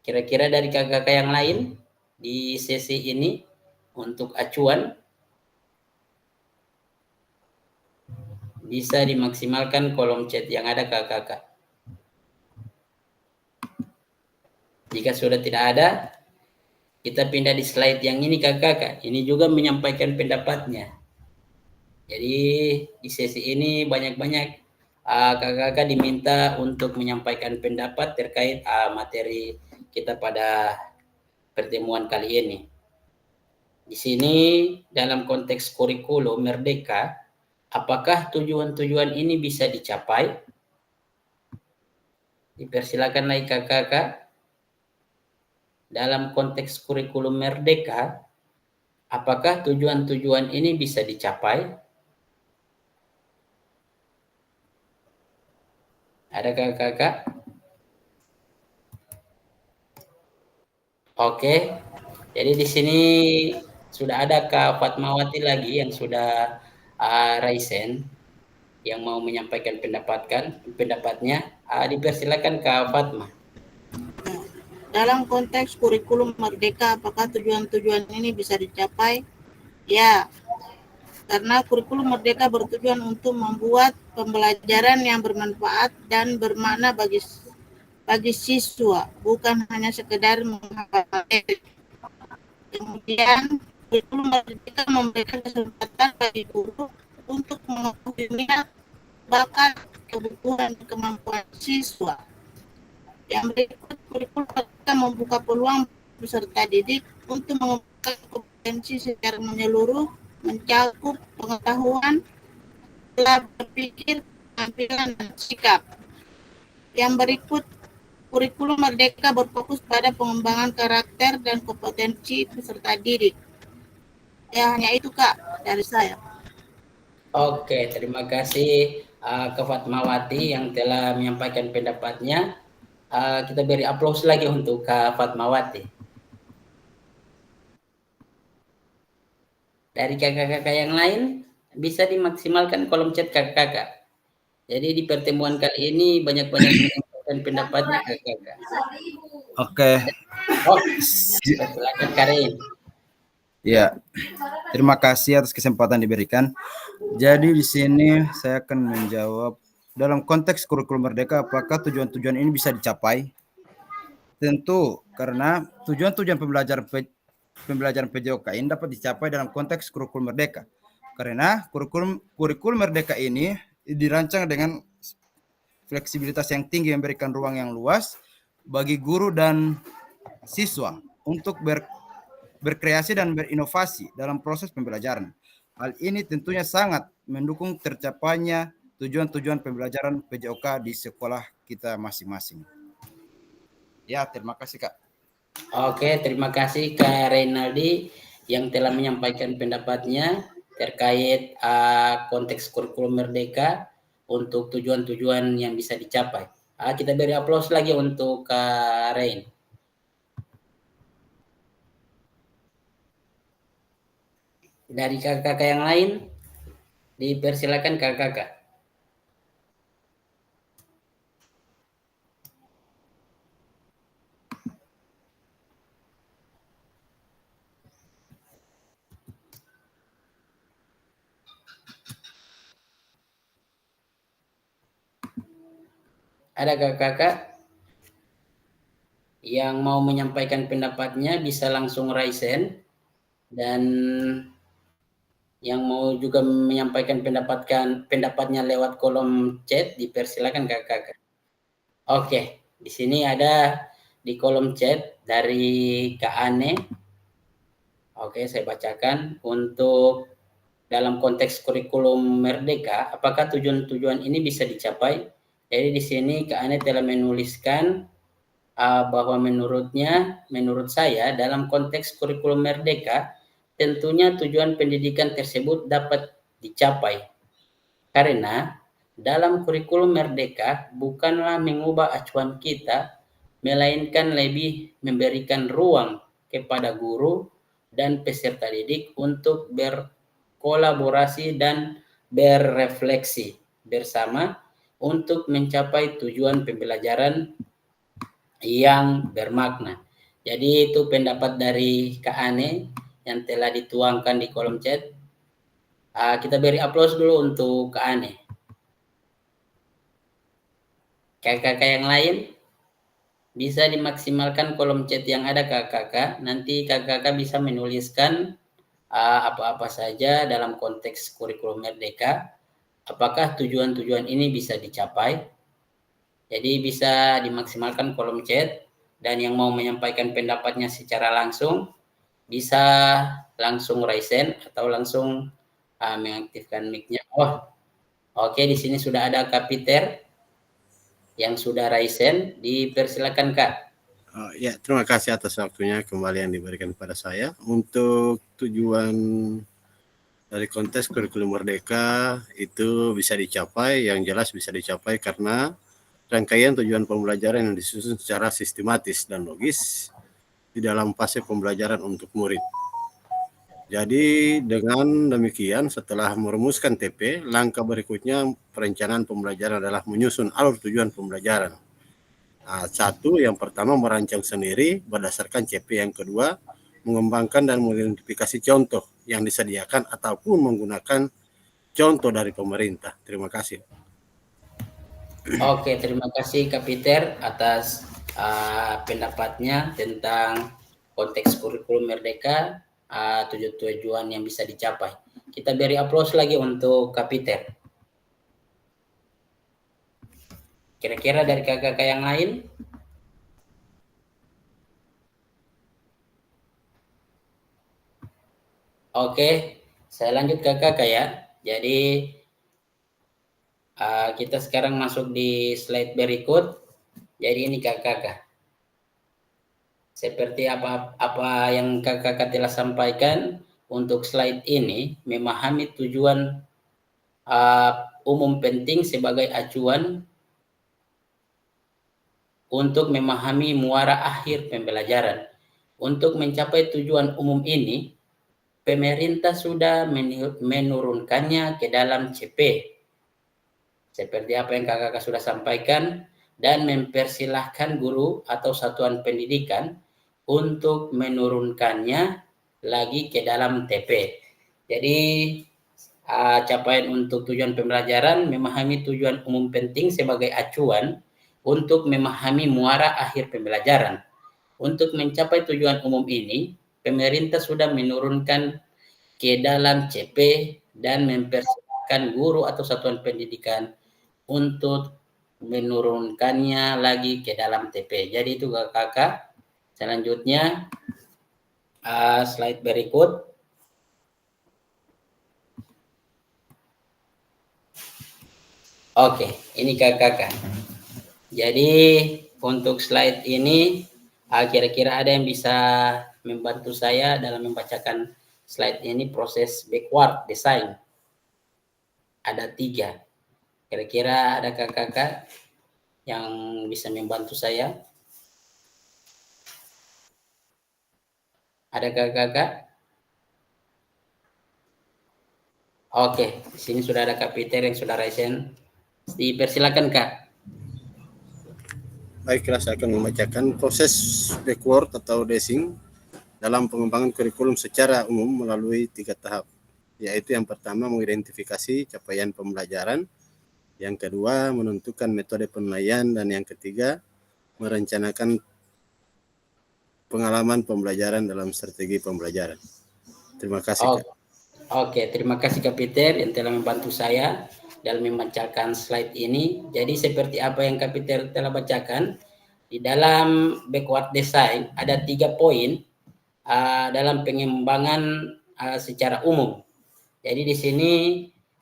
Kira-kira dari kakak-kakak yang lain di sesi ini untuk acuan bisa dimaksimalkan kolom chat yang ada kakak-kakak. Jika sudah tidak ada, kita pindah di slide yang ini kakak-kakak. Ini juga menyampaikan pendapatnya. Jadi di sesi ini banyak-banyak kakak-kakak diminta untuk menyampaikan pendapat terkait materi kita pada pertemuan kali ini. Di sini dalam konteks kurikulum Merdeka, apakah tujuan-tujuan ini bisa dicapai? Dipersilakan lagi kakak-kakak. Dalam konteks kurikulum Merdeka, apakah tujuan-tujuan ini bisa dicapai? Ada kakak-kakak? Oke, jadi di sini sudah ada Kak Fatmawati lagi yang sudah raisen, yang mau menyampaikan pendapatnya. Dipersilakan Kak Fatma. Dalam konteks kurikulum Merdeka, apakah tujuan-tujuan ini bisa dicapai? Ya, karena kurikulum Merdeka bertujuan untuk membuat pembelajaran yang bermanfaat dan bermakna bagi siswa, bukan hanya sekedar menghafal materi. Kemudian, kurikulum Merdeka memberikan kesempatan bagi guru untuk mengetahui minat, bakat, kebutuhan, dan kemampuan siswa. Yang berikut, kurikulum Merdeka membuka peluang peserta didik untuk mengembangkan kompetensi secara menyeluruh, mencakup pengetahuan, pola berpikir, tampilan, dan sikap. Yang berikut, kurikulum Merdeka berfokus pada pengembangan karakter dan kompetensi peserta didik. Ya, hanya itu Kak dari saya. Oke, terima kasih ke Fatmawati yang telah menyampaikan pendapatnya. Kita beri aplaus lagi untuk Kak Fatmawati. Dari kakak-kakak yang lain, bisa dimaksimalkan kolom chat kakak-kakak. Jadi di pertemuan kali ini banyak-banyak menyampaikan pendapatnya kakak-kakak. Oke. Oh, silakan Karin. Ya, terima kasih atas kesempatan diberikan. Jadi di sini saya akan menjawab dalam konteks kurikulum Merdeka, apakah tujuan-tujuan ini bisa dicapai? Tentu, karena tujuan-tujuan pembelajaran PJOK ini dapat dicapai dalam konteks kurikulum Merdeka. Karena kurikulum Merdeka ini dirancang dengan fleksibilitas yang tinggi, memberikan ruang yang luas bagi guru dan siswa untuk berkreasi dan berinovasi dalam proses pembelajaran. Hal ini tentunya sangat mendukung tercapainya tujuan-tujuan pembelajaran PJOK di sekolah kita masing-masing. Ya, terima kasih Kak. Oke, terima kasih Kak Reynaldi yang telah menyampaikan pendapatnya terkait konteks kurikulum Merdeka untuk tujuan-tujuan yang bisa dicapai. Kita beri aplaus lagi untuk Kak Rein. Dari kakak-kakak yang lain, dipersilakan kakak-kakak. Ada kakak-kakak yang mau menyampaikan pendapatnya bisa langsung raise hand, dan yang mau juga menyampaikan pendapatnya lewat kolom chat dipersilakan kakak-kakak. Oke, di sini ada di kolom chat dari Kak Ane. Oke, saya bacakan. Untuk dalam konteks kurikulum Merdeka, apakah tujuan-tujuan ini bisa dicapai? Jadi di sini Kak Ane telah menuliskan bahwa menurut saya dalam konteks kurikulum Merdeka, tentunya tujuan pendidikan tersebut dapat dicapai. Karena dalam kurikulum Merdeka bukanlah mengubah acuan kita, melainkan lebih memberikan ruang kepada guru dan peserta didik untuk berkolaborasi dan berefleksi bersama untuk mencapai tujuan pembelajaran yang bermakna. Jadi itu pendapat dari Kak Ane yang telah dituangkan di kolom chat. Kita beri aplaus dulu untuk Kak Ane. Kakak-kakak yang lain bisa dimaksimalkan kolom chat yang ada kakak-kakak. Nanti kakak-kakak bisa menuliskan apa-apa saja dalam konteks kurikulum Merdeka. Apakah tujuan-tujuan ini bisa dicapai? Jadi bisa dimaksimalkan kolom chat, dan yang mau menyampaikan pendapatnya secara langsung bisa langsung raise hand atau langsung mengaktifkan mic-nya. Oh, oke, di sini sudah ada Kak Peter yang sudah raise hand. Dipersilakan Kak. Ya, terima kasih atas waktunya kembali yang diberikan kepada saya. Untuk tujuan dari konteks kurikulum Merdeka itu bisa dicapai, yang jelas bisa dicapai karena rangkaian tujuan pembelajaran yang disusun secara sistematis dan logis di dalam fase pembelajaran untuk murid. Jadi dengan demikian setelah merumuskan TP, langkah berikutnya perencanaan pembelajaran adalah menyusun alur tujuan pembelajaran. Satu, yang pertama merancang sendiri berdasarkan CP, yang kedua mengembangkan dan mengidentifikasi contoh yang disediakan ataupun menggunakan contoh dari pemerintah. Terima kasih. Oke, terima kasih Kak Peter atas pendapatnya tentang konteks kurikulum Merdeka, tujuan-tujuan yang bisa dicapai. Kita beri aplaus lagi untuk Kak Peter. Kira-kira dari kakak-kakak yang lain? Oke, saya lanjut kakak-kakak ya. Jadi kita sekarang masuk di slide berikut. Jadi ini kakak. Seperti apa yang kakak telah sampaikan untuk slide ini, memahami tujuan umum penting sebagai acuan untuk memahami muara akhir pembelajaran. Untuk mencapai tujuan umum ini, pemerintah sudah menurunkannya ke dalam CP. Seperti apa yang kakak sudah sampaikan, dan mempersilahkan guru atau satuan pendidikan untuk menurunkannya lagi ke dalam TP. Jadi capaian untuk tujuan pembelajaran, memahami tujuan umum penting sebagai acuan untuk memahami muara akhir pembelajaran. Untuk mencapai tujuan umum ini, pemerintah sudah menurunkan ke dalam CP dan mempersilahkan guru atau satuan pendidikan untuk menurunkannya lagi ke dalam TP. Jadi itu kakak. Selanjutnya slide berikut. Oke, ini kakak. Jadi untuk slide ini kira-kira ada yang bisa membantu saya dalam membacakan slide ini, proses backward design. Ada 3. Kira-kira ada kakak yang bisa membantu saya? Ada kakak? Oke, di sini sudah ada Kak Peter yang sudah raisen. Dipersilakan Kak. Baiklah, saya akan membacakan proses backward atau design dalam pengembangan kurikulum secara umum melalui 3 tahap, yaitu yang pertama mengidentifikasi capaian pembelajaran, yang kedua menentukan metode penilaian, dan yang ketiga merencanakan pengalaman pembelajaran dalam strategi pembelajaran. Terima kasih Kak. Oke, terima kasih Kak Peter yang telah membantu saya dalam membacakan slide ini. Jadi seperti apa yang Kak Peter telah bacakan, di dalam backward design ada 3 poin dalam pengembangan secara umum. Jadi di sini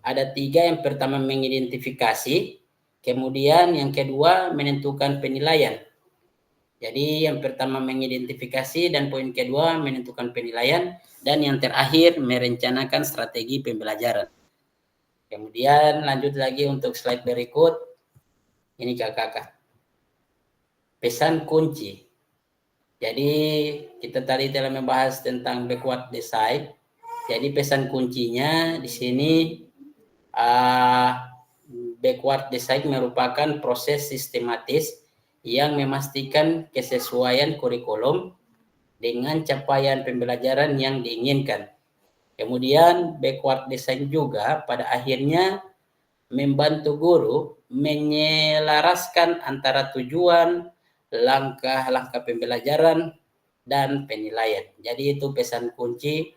ada 3. Yang pertama mengidentifikasi, kemudian yang kedua menentukan penilaian. Jadi yang pertama mengidentifikasi dan poin kedua menentukan penilaian, dan yang terakhir merencanakan strategi pembelajaran. Kemudian lanjut lagi untuk slide berikut. Ini kakak. Pesan kunci. Jadi kita tadi telah membahas tentang backward design. Jadi pesan kuncinya di sini backward design merupakan proses sistematis yang memastikan kesesuaian kurikulum dengan capaian pembelajaran yang diinginkan. Kemudian backward design juga pada akhirnya membantu guru menyelaraskan antara tujuan, langkah-langkah pembelajaran, dan penilaian. Jadi itu pesan kunci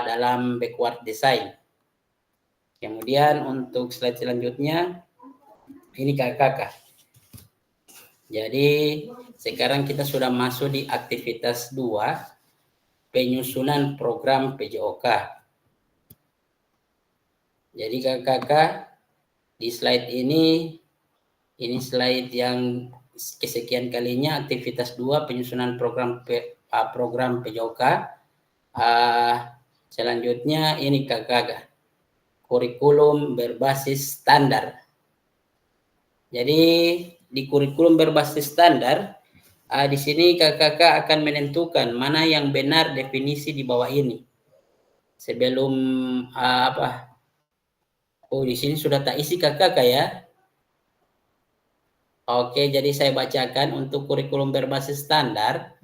dalam backward design. Kemudian untuk slide selanjutnya, ini kakak. Jadi sekarang kita sudah masuk di aktivitas 2, penyusunan program PJOK. Jadi kakak, di slide ini slide yang kesekian kalinya, aktivitas 2, penyusunan program PJOK. Selanjutnya ini kakak, kurikulum berbasis standar. Jadi di kurikulum berbasis standar, di sini kakak akan menentukan mana yang benar definisi di bawah ini. Sebelum di sini sudah tak isi kakak ya. Oke, jadi saya bacakan untuk kurikulum berbasis standar,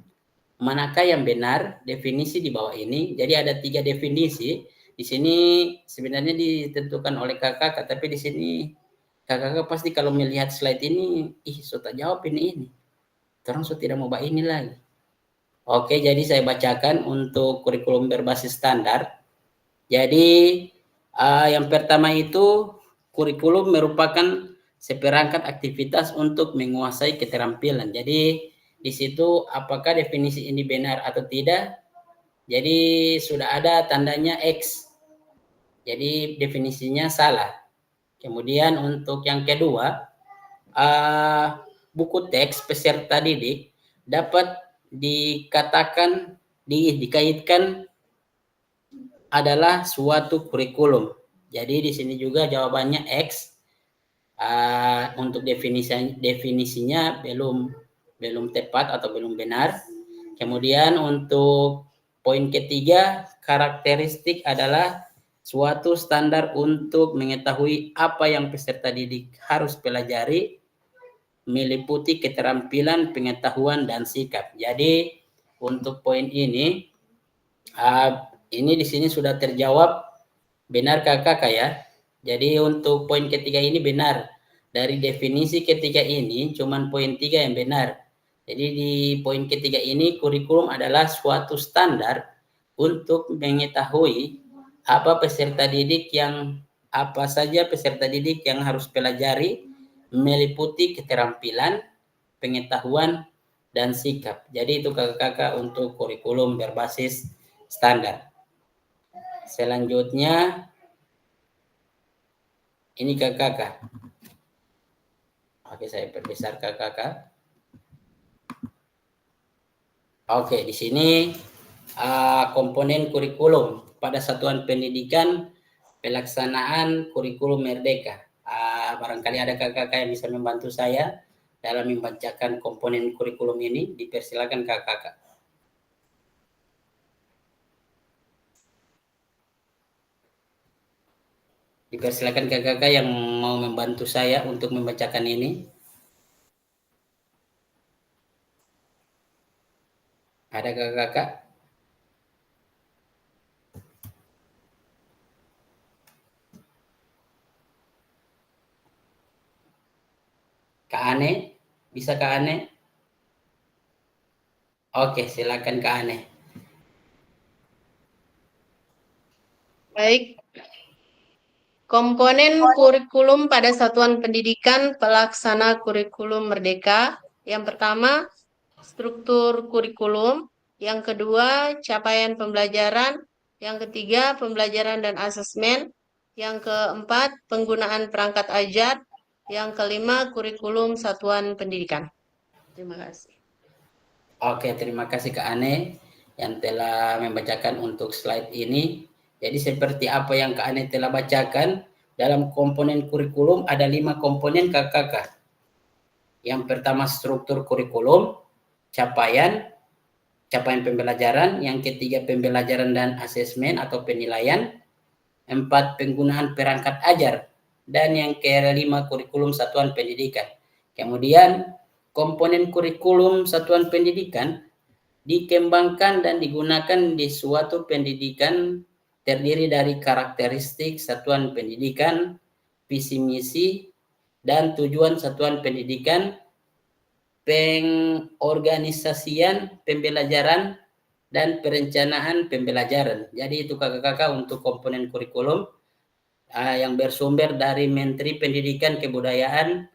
manakah yang benar definisi di bawah ini. Jadi ada 3 definisi. Di sini sebenarnya ditentukan oleh kakak, tapi di sini kakak pasti kalau melihat slide ini, sudah jawab ini. Terus tidak mau bahas ini lagi. Oke, jadi saya bacakan untuk kurikulum berbasis standar. Jadi yang pertama itu, kurikulum merupakan seperangkat aktivitas untuk menguasai keterampilan. Jadi di situ apakah definisi ini benar atau tidak? Jadi sudah ada tandanya X. Jadi definisinya salah. Kemudian untuk yang kedua, buku teks peserta didik dapat dikatakan dikaitkan adalah suatu kurikulum. Jadi di sini juga jawabannya X. Untuk definisinya belum tepat atau belum benar. Kemudian untuk poin ketiga, karakteristik adalah suatu standar untuk mengetahui apa yang peserta didik harus pelajari, meliputi keterampilan, pengetahuan, dan sikap. Jadi untuk poin ini di sini sudah terjawab benar kakak ya. Jadi untuk poin ketiga ini benar. Dari definisi ketiga ini cuman poin 3 yang benar. Jadi di poin ketiga ini kurikulum adalah suatu standar untuk mengetahui apa saja peserta didik yang harus pelajari, meliputi keterampilan, pengetahuan, dan sikap. Jadi itu kakak-kakak untuk kurikulum berbasis standar. Selanjutnya ini kakak. Oke, saya perbesar kakak. Oke, di sini komponen kurikulum pada satuan pendidikan pelaksanaan kurikulum Merdeka. Barangkali ada kakak yang bisa membantu saya dalam membacakan komponen kurikulum ini. Dipersilakan kakak. Dipersilakan kakak yang mau membantu saya untuk membacakan ini. Ada kakak? Kak Ane? Bisa Kak Ane? Oke, silakan Kak Ane. Baik. Komponen kurikulum pada satuan pendidikan pelaksana kurikulum Merdeka. Yang pertama, struktur kurikulum. Yang kedua, capaian pembelajaran. Yang ketiga, pembelajaran dan asesmen. Yang keempat, penggunaan perangkat ajar. Yang kelima, kurikulum satuan pendidikan. Terima kasih. Oke, terima kasih Kak Ane yang telah membacakan untuk slide ini. Jadi seperti apa yang Kak Ane telah bacakan, dalam komponen kurikulum ada 5 komponen kakak. Yang pertama struktur kurikulum, capaian pembelajaran, yang ketiga pembelajaran dan asesmen atau penilaian, 4 penggunaan perangkat ajar, dan yang kelima kurikulum satuan pendidikan. Kemudian komponen kurikulum satuan pendidikan dikembangkan dan digunakan di suatu pendidikan terdiri dari karakteristik satuan pendidikan, visi misi, dan tujuan satuan pendidikan, pengorganisasian pembelajaran, dan perencanaan pembelajaran. Jadi itu kakak-kakak untuk komponen kurikulum yang bersumber dari Menteri Pendidikan, Kebudayaan,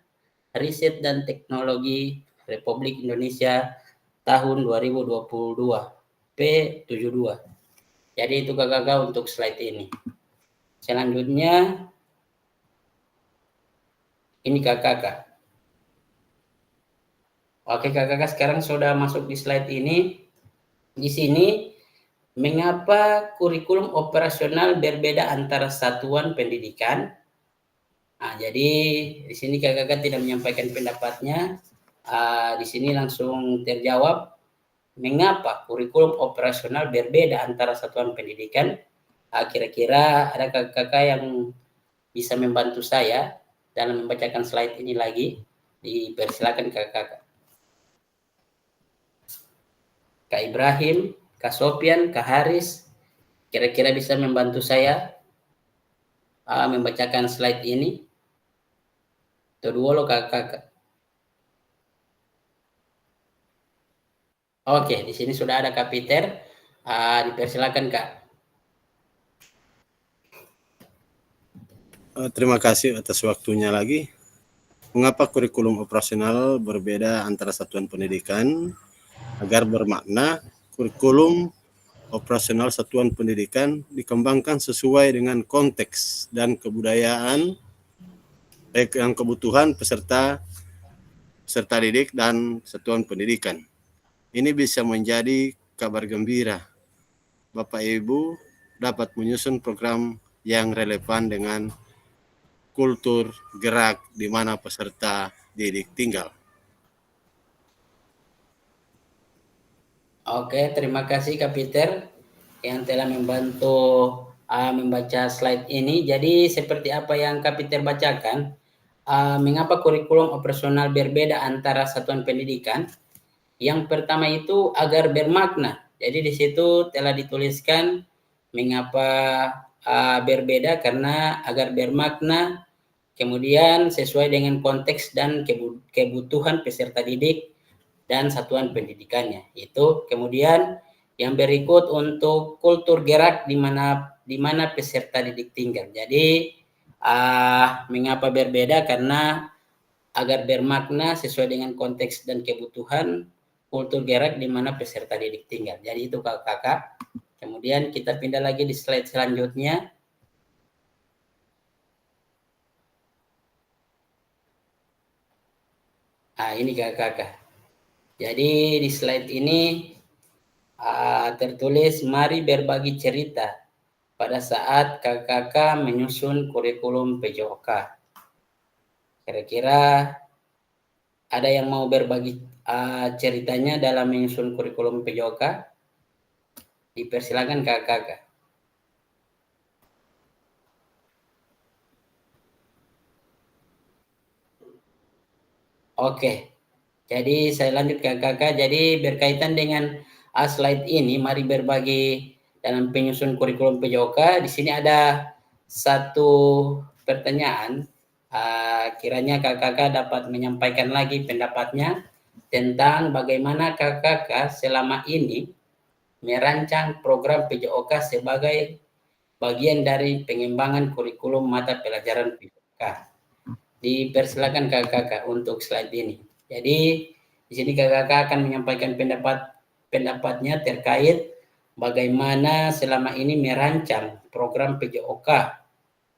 Riset dan Teknologi Republik Indonesia tahun 2022 P72. Jadi itu kakak untuk slide ini. Selanjutnya ini kakak. Oke kakak, sekarang sudah masuk di slide ini. Di sini mengapa kurikulum operasional berbeda antara satuan pendidikan? Jadi di sini kakak tidak menyampaikan pendapatnya. Di sini langsung terjawab mengapa kurikulum operasional berbeda antara satuan pendidikan. Kira-kira ada kakak yang bisa membantu saya dalam membacakan slide ini lagi. Dipersilakan kakak. Kak Ibrahim, Kak Sofian, Kak Haris, kira-kira bisa membantu saya membacakan slide ini? Itu dua loh kakak. Oke, di sini sudah ada Kak Peter. Dipersilakan Kak. Terima kasih atas waktunya lagi. Mengapa kurikulum operasional berbeda antara satuan pendidikan? Agar bermakna, kurikulum operasional satuan pendidikan dikembangkan sesuai dengan konteks dan kebudayaan, baik yang kebutuhan peserta peserta didik dan satuan pendidikan. Ini bisa menjadi kabar gembira. Bapak Ibu dapat menyusun program yang relevan dengan kultur gerak di mana peserta didik tinggal. Oke, terima kasih Kak Peter yang telah membantu membaca slide ini. Jadi seperti apa yang Kak Peter bacakan, mengapa kurikulum operasional berbeda antara satuan pendidikan? Yang pertama itu agar bermakna. Jadi di situ telah dituliskan mengapa berbeda, karena agar bermakna, kemudian sesuai dengan konteks dan kebutuhan peserta didik dan satuan pendidikannya. Itu kemudian yang berikut untuk kultur gerak di mana peserta didik tinggal. Jadi mengapa berbeda? Karena agar bermakna sesuai dengan konteks dan kebutuhan kultur gerak di mana peserta didik tinggal. Jadi itu kakak. Kemudian kita pindah lagi di slide selanjutnya. Ini kakak. Jadi di slide ini tertulis mari berbagi cerita pada saat kakak menyusun kurikulum PJOK. Kira-kira ada yang mau berbagi ceritanya dalam menyusun kurikulum PJOK? Dipersilakan kakak. Oke, jadi saya lanjut kakak. Jadi berkaitan dengan slide ini, mari berbagi dalam penyusun kurikulum PJOK. Di sini ada satu pertanyaan. Kiranya kakak dapat menyampaikan lagi pendapatnya tentang bagaimana kakak selama ini merancang program PJOK sebagai bagian dari pengembangan kurikulum mata pelajaran PJOK. Dipersilakan kakak untuk slide ini. Jadi di sini kakak akan menyampaikan pendapatnya terkait bagaimana selama ini merancang program PJOK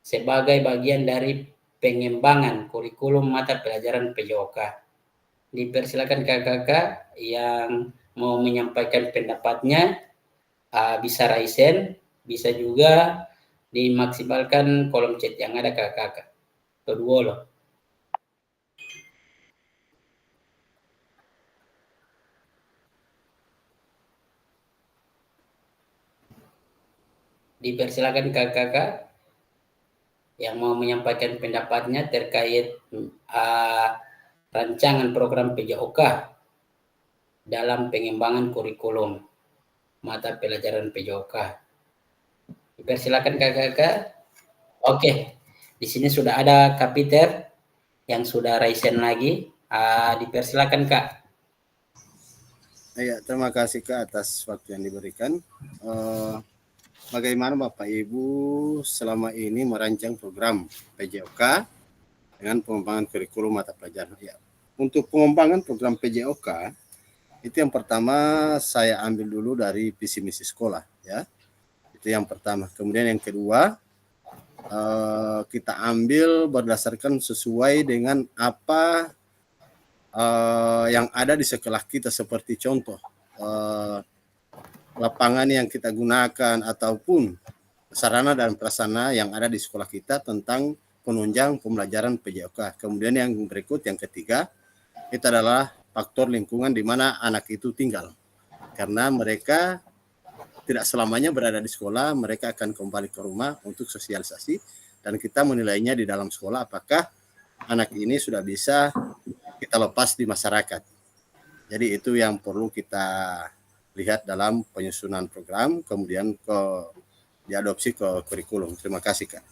sebagai bagian dari pengembangan kurikulum mata pelajaran PJOK. Dipersilakan kakak yang mau menyampaikan pendapatnya, bisa raisen, bisa juga dimaksimalkan kolom chat yang ada kakak. Kedua loh. Dipersilakan kakak yang mau menyampaikan pendapatnya terkait rancangan program PJOK dalam pengembangan kurikulum mata pelajaran PJOK. Dipersilakan kakak. Oke, di sini sudah ada Kak Peter yang sudah raisen lagi. Dipersilakan Kak. Ya, terima kasih Kak atas waktu yang diberikan. Bagaimana Bapak Ibu selama ini merancang program PJOK dengan pengembangan kurikulum mata pelajaran? Ya, untuk pengembangan program PJOK itu yang pertama saya ambil dulu dari visi misi sekolah, ya. Itu yang pertama. Kemudian yang kedua kita ambil berdasarkan sesuai dengan apa yang ada di sekolah kita, seperti contoh lapangan yang kita gunakan ataupun sarana dan prasarana yang ada di sekolah kita tentang penunjang pembelajaran PJOK. Kemudian yang berikut, yang ketiga, itu adalah faktor lingkungan di mana anak itu tinggal. Karena mereka tidak selamanya berada di sekolah, mereka akan kembali ke rumah untuk sosialisasi dan kita menilainya di dalam sekolah apakah anak ini sudah bisa kita lepas di masyarakat. Jadi itu yang perlu kita lihat dalam penyusunan program, kemudian diadopsi ke kurikulum. Terima kasih Kak.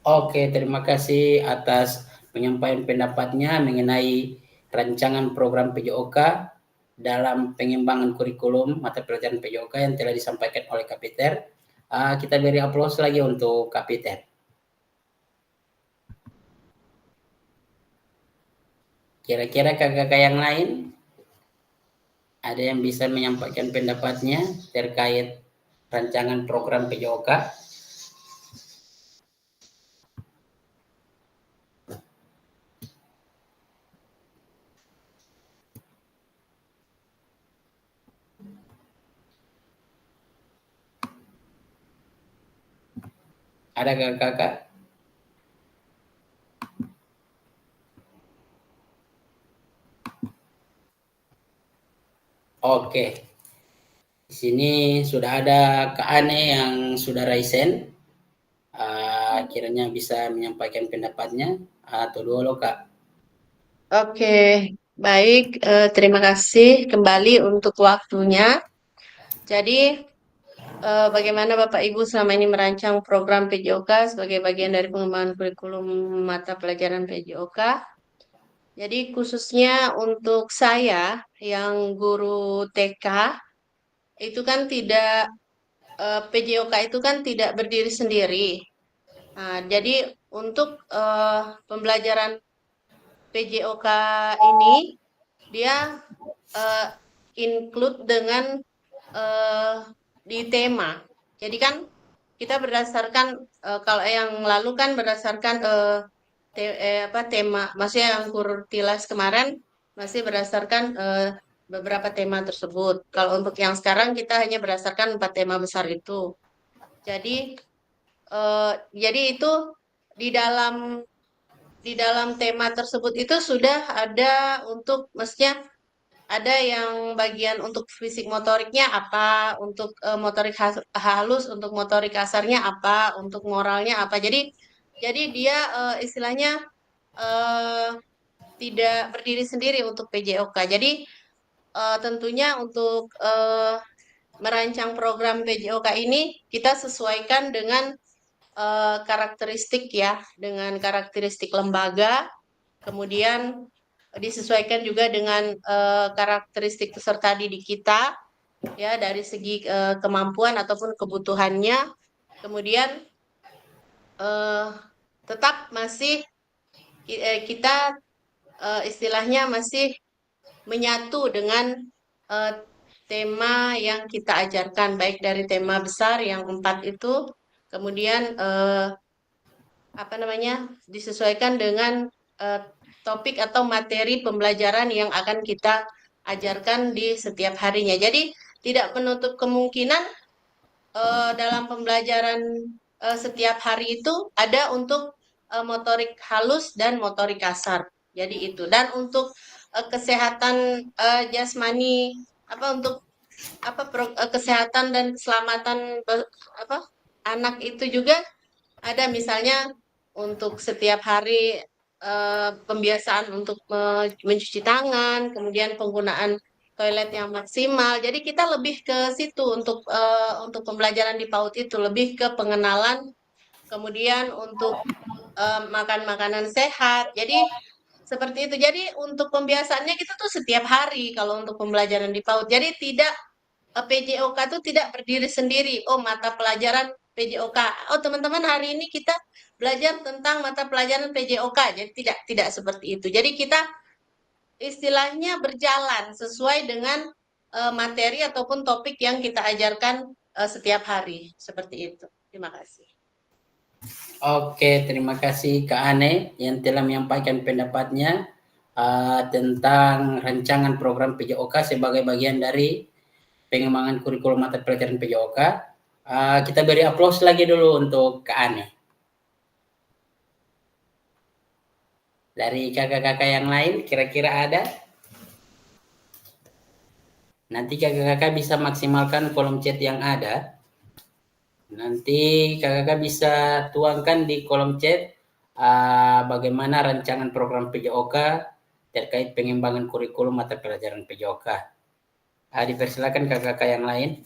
Oke, terima kasih atas penyampaian pendapatnya mengenai rancangan program PJOK dalam pengembangan kurikulum mata pelajaran PJOK yang telah disampaikan oleh Kak Peter. Kita beri aplaus lagi untuk Kak Peter. Kira-kira kakak yang lain ada yang bisa menyampaikan pendapatnya terkait rancangan program PJOK? Ada kakak-kakak? Oke. Di sini sudah ada Kak Ane yang sudah raisen. Kiranya bisa menyampaikan pendapatnya. Atau dulu Kak. Oke, baik. Terima kasih kembali untuk waktunya. Jadi, bagaimana Bapak Ibu selama ini merancang program PJOK sebagai bagian dari pengembangan kurikulum mata pelajaran PJOK? Jadi khususnya untuk saya yang guru TK, itu kan tidak PJOK itu kan tidak berdiri sendiri. Nah, jadi untuk pembelajaran PJOK ini dia eh, include dengan di tema. Jadi kan kita berdasarkan kalau yang lalu kan berdasarkan tema, maksudnya yang Kurtilas kemarin masih berdasarkan beberapa tema tersebut. Kalau untuk yang sekarang kita hanya berdasarkan 4 tema besar itu. Jadi itu di dalam tema tersebut itu sudah ada untuk maksudnya ada yang bagian untuk fisik motoriknya apa, untuk motorik halus, untuk motorik kasarnya apa, untuk moralnya apa. Jadi dia istilahnya eh, tidak berdiri sendiri untuk PJOK. Jadi tentunya untuk merancang program PJOK ini kita sesuaikan dengan karakteristik ya, dengan karakteristik lembaga, kemudian disesuaikan juga dengan karakteristik peserta didik kita ya dari segi kemampuan ataupun kebutuhannya. Kemudian tetap masih kita istilahnya masih menyatu dengan tema yang kita ajarkan baik dari tema besar yang 4 itu, kemudian apa namanya disesuaikan dengan topik atau materi pembelajaran yang akan kita ajarkan di setiap harinya. Jadi tidak menutup kemungkinan dalam pembelajaran setiap hari itu ada untuk motorik halus dan motorik kasar. Jadi itu. Dan untuk kesehatan jasmani untuk kesehatan dan keselamatan anak itu juga ada misalnya untuk setiap hari pembiasaan untuk mencuci tangan, kemudian penggunaan toilet yang maksimal. Jadi kita lebih ke situ untuk pembelajaran di PAUD itu lebih ke pengenalan, kemudian untuk makan makanan sehat. Jadi seperti itu. Jadi untuk pembiasaannya kita tuh setiap hari kalau untuk pembelajaran di PAUD. Jadi tidak PJOK itu tidak berdiri sendiri. Oh, mata pelajaran PJOK. Oh, teman-teman hari ini kita belajar tentang mata pelajaran PJOK. Jadi tidak seperti itu. Jadi kita istilahnya berjalan sesuai dengan materi ataupun topik yang kita ajarkan setiap hari. Seperti itu. Terima kasih. Oke, terima kasih Kak Ane yang telah menyampaikan pendapatnya tentang rancangan program PJOK sebagai bagian dari pengembangan kurikulum mata pelajaran PJOK. Kita beri aplaus lagi dulu untuk Kak Ane. Dari kakak-kakak yang lain, kira-kira ada? Nanti kakak-kakak bisa maksimalkan kolom chat yang ada. Nanti kakak-kakak bisa tuangkan di kolom chat bagaimana rancangan program PJOK terkait pengembangan kurikulum mata pelajaran PJOK. Dipersilakan kakak-kakak yang lain.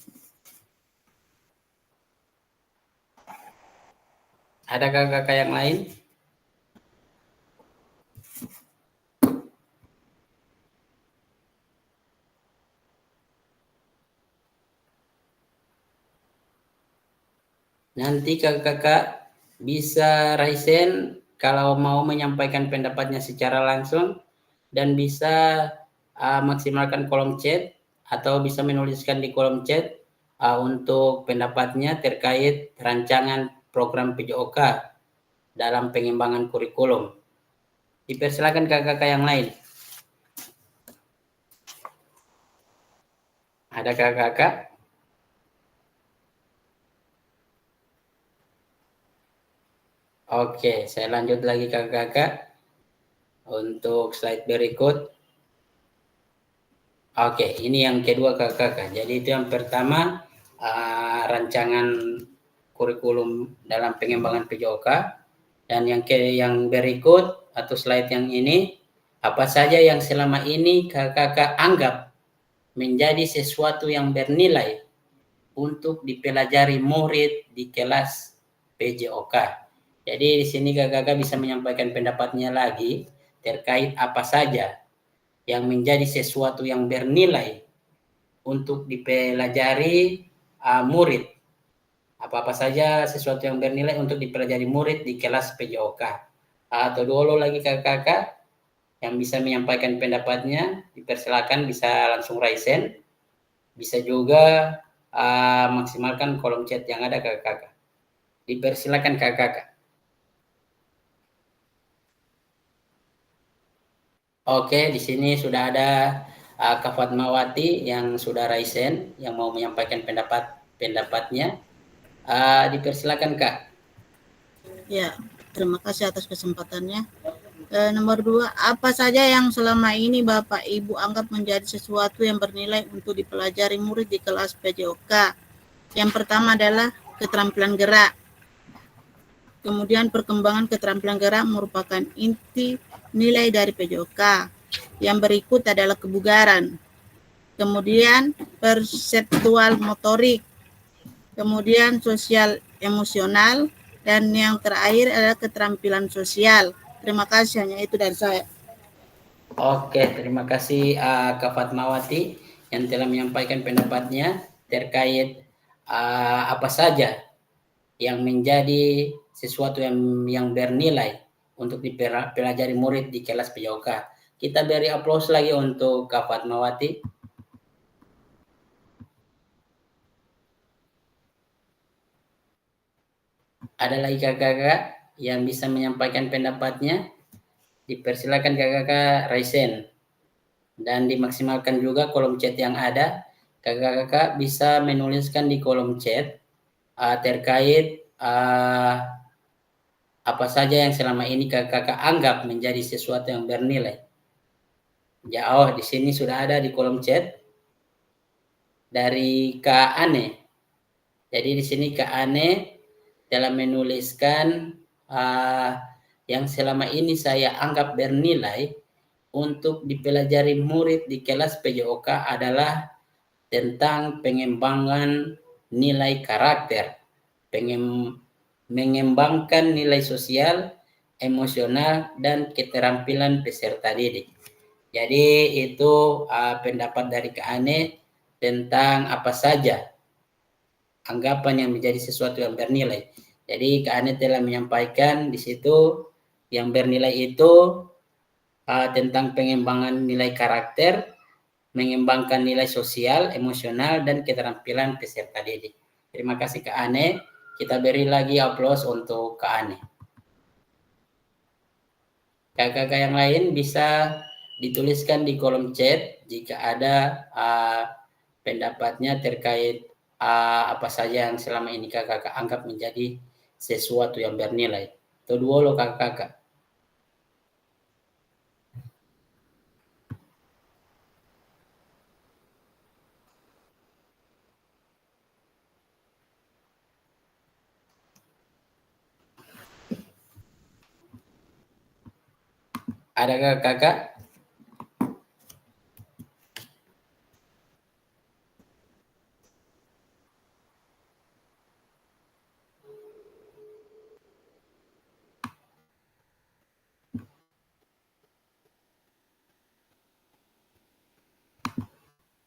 Ada kakak-kakak yang lain? Nanti kakak-kakak bisa raisen kalau mau menyampaikan pendapatnya secara langsung dan bisa maksimalkan kolom chat atau bisa menuliskan di kolom chat untuk pendapatnya terkait rancangan program PJOK dalam pengembangan kurikulum. Dipersilakan kakak-kakak yang lain. Ada kakak-kakak? Oke, saya lanjut lagi kakak-kakak untuk slide berikut. Oke, ini yang kedua kakak-kakak. Jadi itu yang pertama rancangan kurikulum dalam pengembangan PJOK, dan yang berikut atau slide yang ini apa saja yang selama ini kakak-kakak anggap menjadi sesuatu yang bernilai untuk dipelajari murid di kelas PJOK. Jadi di sini kakak-kakak bisa menyampaikan pendapatnya lagi terkait apa saja yang menjadi sesuatu yang bernilai untuk dipelajari murid. Apa-apa saja sesuatu yang bernilai untuk dipelajari murid di kelas PJOK. Atau dulu lagi kakak-kakak yang bisa menyampaikan pendapatnya, dipersilakan bisa langsung raise hand. Bisa juga maksimalkan kolom chat yang ada kakak-kakak. Dipersilakan kakak-kakak. Oke, di sini sudah ada Kak Fatmawati yang sudah raise hand, yang mau menyampaikan pendapatnya. Dipersilakan Kak. Ya, terima kasih atas kesempatannya. Nomor 2, apa saja yang selama ini Bapak Ibu anggap menjadi sesuatu yang bernilai untuk dipelajari murid di kelas PJOK? Yang pertama adalah keterampilan gerak. Kemudian perkembangan keterampilan gerak merupakan inti nilai dari PJOK. Yang berikut adalah kebugaran. Kemudian perseptual motorik. Kemudian sosial emosional. Dan yang terakhir adalah keterampilan sosial. Terima kasih, hanya itu dari saya. Oke, terima kasih Kak Fatmawati yang telah menyampaikan pendapatnya terkait apa saja yang menjadi sesuatu yang bernilai untuk dipelajari murid di kelas PJOK. Kita beri aplaus lagi untuk Kak Fatmawati. Ada lagi kakak-kakak yang bisa menyampaikan pendapatnya? Dipersilakan kakak-kakak raise hand. Dan dimaksimalkan juga kolom chat yang ada. Kakak-kakak bisa menuliskan di kolom chat terkait apa saja yang selama ini kakak-kakak anggap menjadi sesuatu yang bernilai. Ya, di sini sudah ada di kolom chat dari Kak Ane. Jadi di sini Kak Ane telah menuliskan yang selama ini saya anggap bernilai untuk dipelajari murid di kelas PJOK adalah tentang pengembangan nilai karakter, mengembangkan nilai sosial, emosional, dan keterampilan peserta didik. Jadi itu pendapat dari Kak Ane tentang apa saja anggapan yang menjadi sesuatu yang bernilai. Jadi Kak Ane telah menyampaikan di situ yang bernilai itu tentang pengembangan nilai karakter, mengembangkan nilai sosial, emosional, dan keterampilan peserta didik. Terima kasih Kak Ane. Kita beri lagi aplaus untuk Kak Ane. Kakak-kakak yang lain bisa dituliskan di kolom chat jika ada pendapatnya terkait apa saja yang selama ini kakak-kakak anggap menjadi sesuatu yang bernilai. Itu dua lo kakak-kakak. Adakah kakak?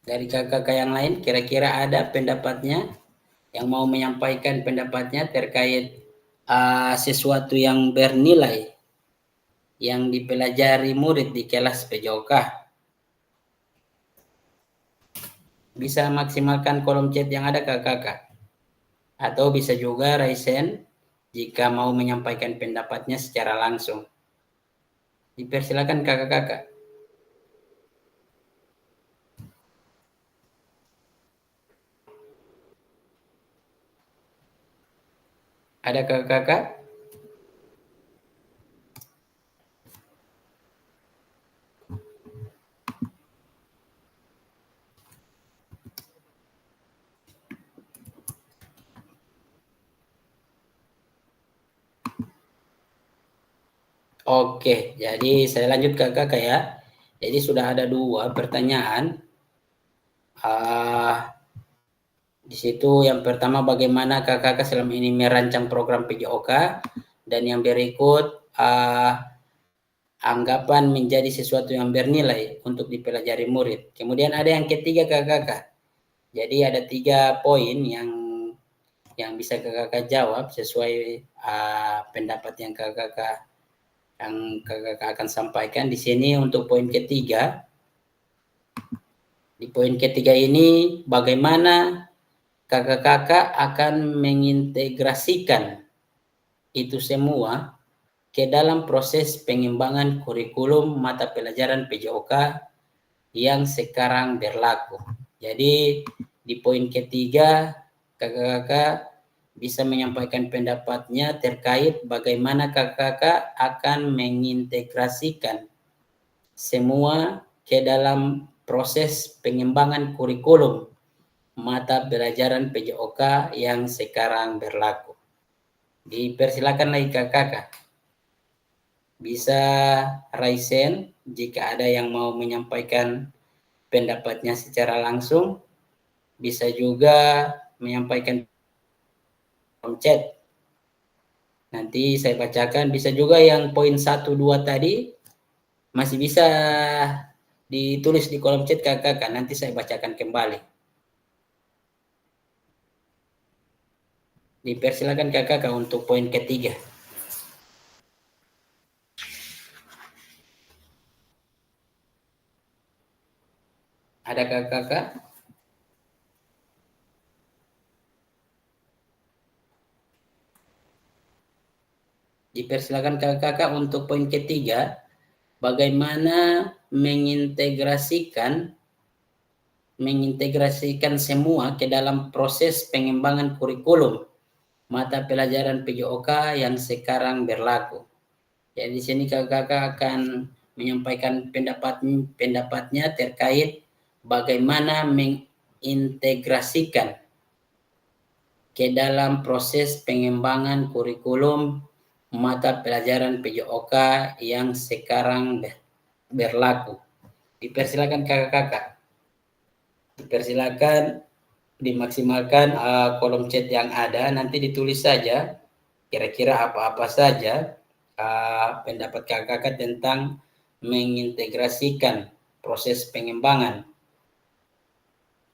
Dari kakak-kakak yang lain, kira-kira ada pendapatnya yang mau menyampaikan pendapatnya terkait sesuatu yang bernilai yang dipelajari murid di kelas PJOK? Bisa maksimalkan kolom chat yang ada kakak-kakak. Atau bisa juga raise hand jika mau menyampaikan pendapatnya secara langsung. Dipersilakan kakak-kakak. Ada kakak-kakak? Oke, jadi saya lanjut kakak ya. Jadi sudah ada 2 pertanyaan. Di situ yang pertama bagaimana kakak selama ini merancang program PJOK, dan yang berikut anggapan menjadi sesuatu yang bernilai untuk dipelajari murid. Kemudian ada yang ketiga kakak. Jadi ada 3 poin yang bisa kakak jawab sesuai pendapat yang kakak akan sampaikan di sini. Untuk poin ketiga, di poin ketiga ini bagaimana kakak akan mengintegrasikan itu semua ke dalam proses pengembangan kurikulum mata pelajaran PJOK yang sekarang berlaku. Jadi di poin ketiga kakak bisa menyampaikan pendapatnya terkait bagaimana kakak akan mengintegrasikan semua ke dalam proses pengembangan kurikulum mata pelajaran PJOK yang sekarang berlaku. Dipersilakan lagi kakak. Bisa raisen jika ada yang mau menyampaikan pendapatnya secara langsung, bisa juga menyampaikan chat. Nanti saya bacakan, bisa juga yang poin 1, 2 tadi masih bisa ditulis di kolom chat kakak, nanti saya bacakan kembali. Dipersilakan kakak untuk poin ketiga. Ada kakak? Dipersilakan kakak untuk poin ketiga, bagaimana mengintegrasikan semua ke dalam proses pengembangan kurikulum mata pelajaran PJOK yang sekarang berlaku. Jadi di sini kakak akan menyampaikan pendapatnya terkait bagaimana mengintegrasikan ke dalam proses pengembangan kurikulum mata pelajaran PJOK yang sekarang berlaku. Dipersilakan kakak. Dipersilakan dimaksimalkan kolom chat yang ada, nanti ditulis saja kira-kira apa-apa saja pendapat kakak tentang mengintegrasikan proses pengembangan.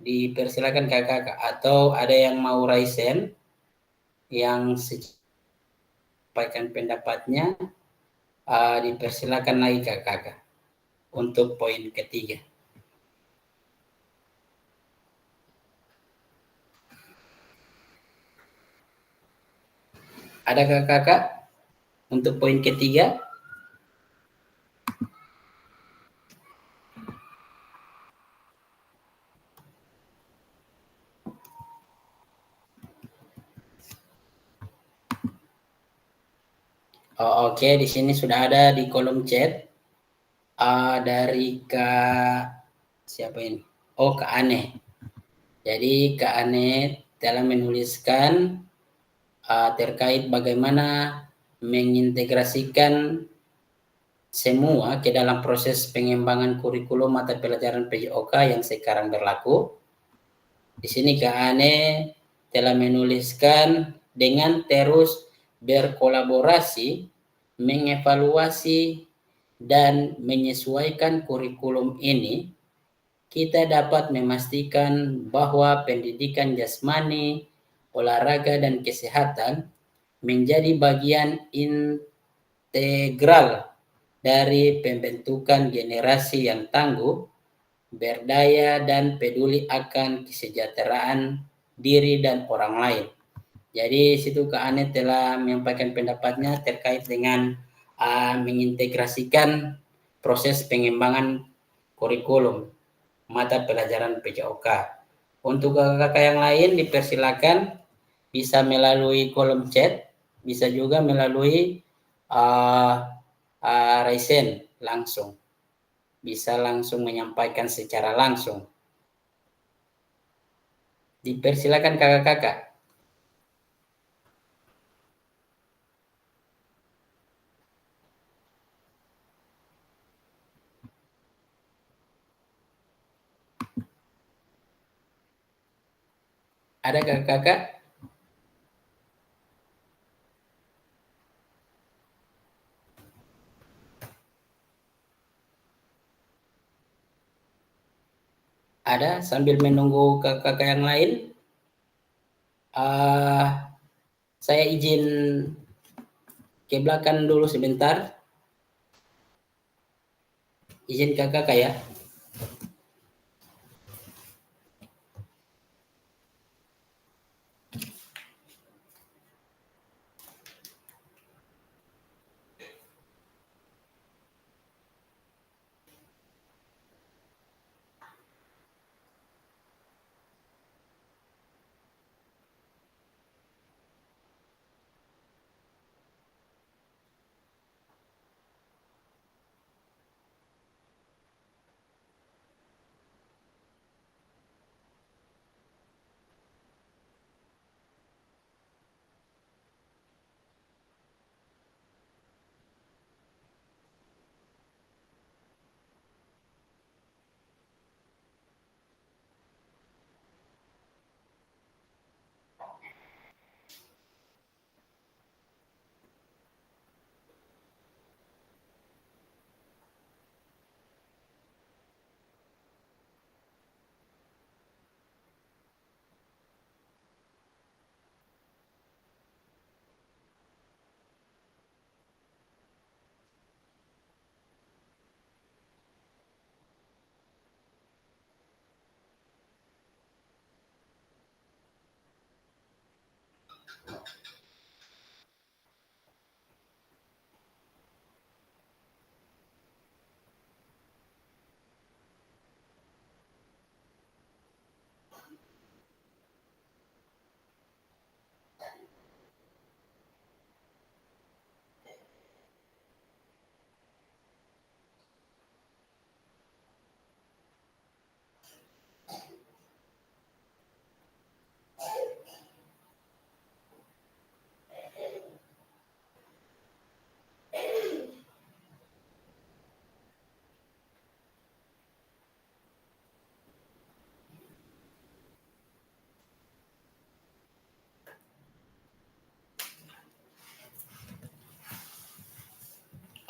Dipersilakan kakak, atau ada yang mau raisen yang sampaikan pendapatnya, dipersilakan lagi kakak untuk poin ketiga. Adakah kakak untuk poin ketiga? Oh, oke, di sini sudah ada di kolom chat dari siapa ini? Oh, Kak Ane. Jadi Kak Ane telah menuliskan terkait bagaimana mengintegrasikan semua ke dalam proses pengembangan kurikulum mata pelajaran PJOK yang sekarang berlaku. Di sini Kak Ane telah menuliskan dengan terus berkolaborasi, mengevaluasi, dan menyesuaikan kurikulum ini, kita dapat memastikan bahwa pendidikan jasmani, olahraga, dan kesehatan menjadi bagian integral dari pembentukan generasi yang tangguh, berdaya, dan peduli akan kesejahteraan diri dan orang lain. Jadi situ Kak Ane telah menyampaikan pendapatnya terkait dengan mengintegrasikan proses pengembangan kurikulum mata pelajaran PJOK. Untuk kakak yang lain dipersilakan bisa melalui kolom chat, bisa juga melalui raisen langsung. Bisa langsung menyampaikan secara langsung. Dipersilakan kakak-kakak. Ada kakak-kakak? Ada sambil menunggu kakak-kakak yang lain. Saya izin ke belakang dulu sebentar. Izin kakak-kakak ya.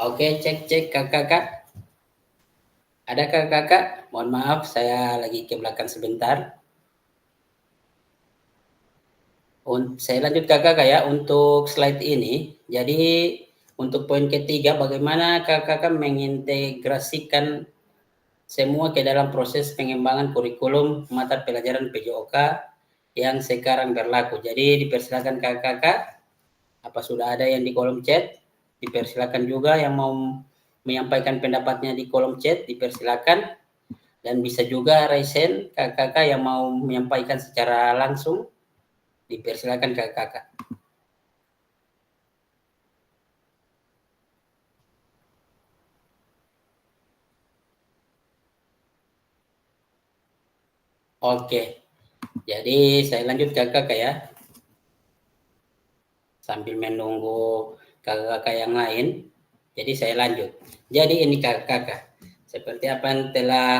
Oke, cek kakak-kakak. Ada kakak-kakak? Mohon maaf, saya lagi ke belakang sebentar. Saya lanjut kakak-kakak ya untuk slide ini. Jadi untuk poin ketiga, bagaimana kakak-kakak mengintegrasikan semua ke dalam proses pengembangan kurikulum mata pelajaran PJOK yang sekarang berlaku. Jadi dipersilakan kakak-kakak, apa sudah ada yang di kolom chat? Dipersilakan juga yang mau menyampaikan pendapatnya di kolom chat, dipersilakan. Dan bisa juga raise hand kakak-kakak yang mau menyampaikan secara langsung, dipersilakan kakak-kakak. Oke, jadi saya lanjut kakak-kakak ya. Sambil menunggu kakak-kakak yang lain, jadi saya lanjut. Jadi ini kakak-kakak, seperti apa yang telah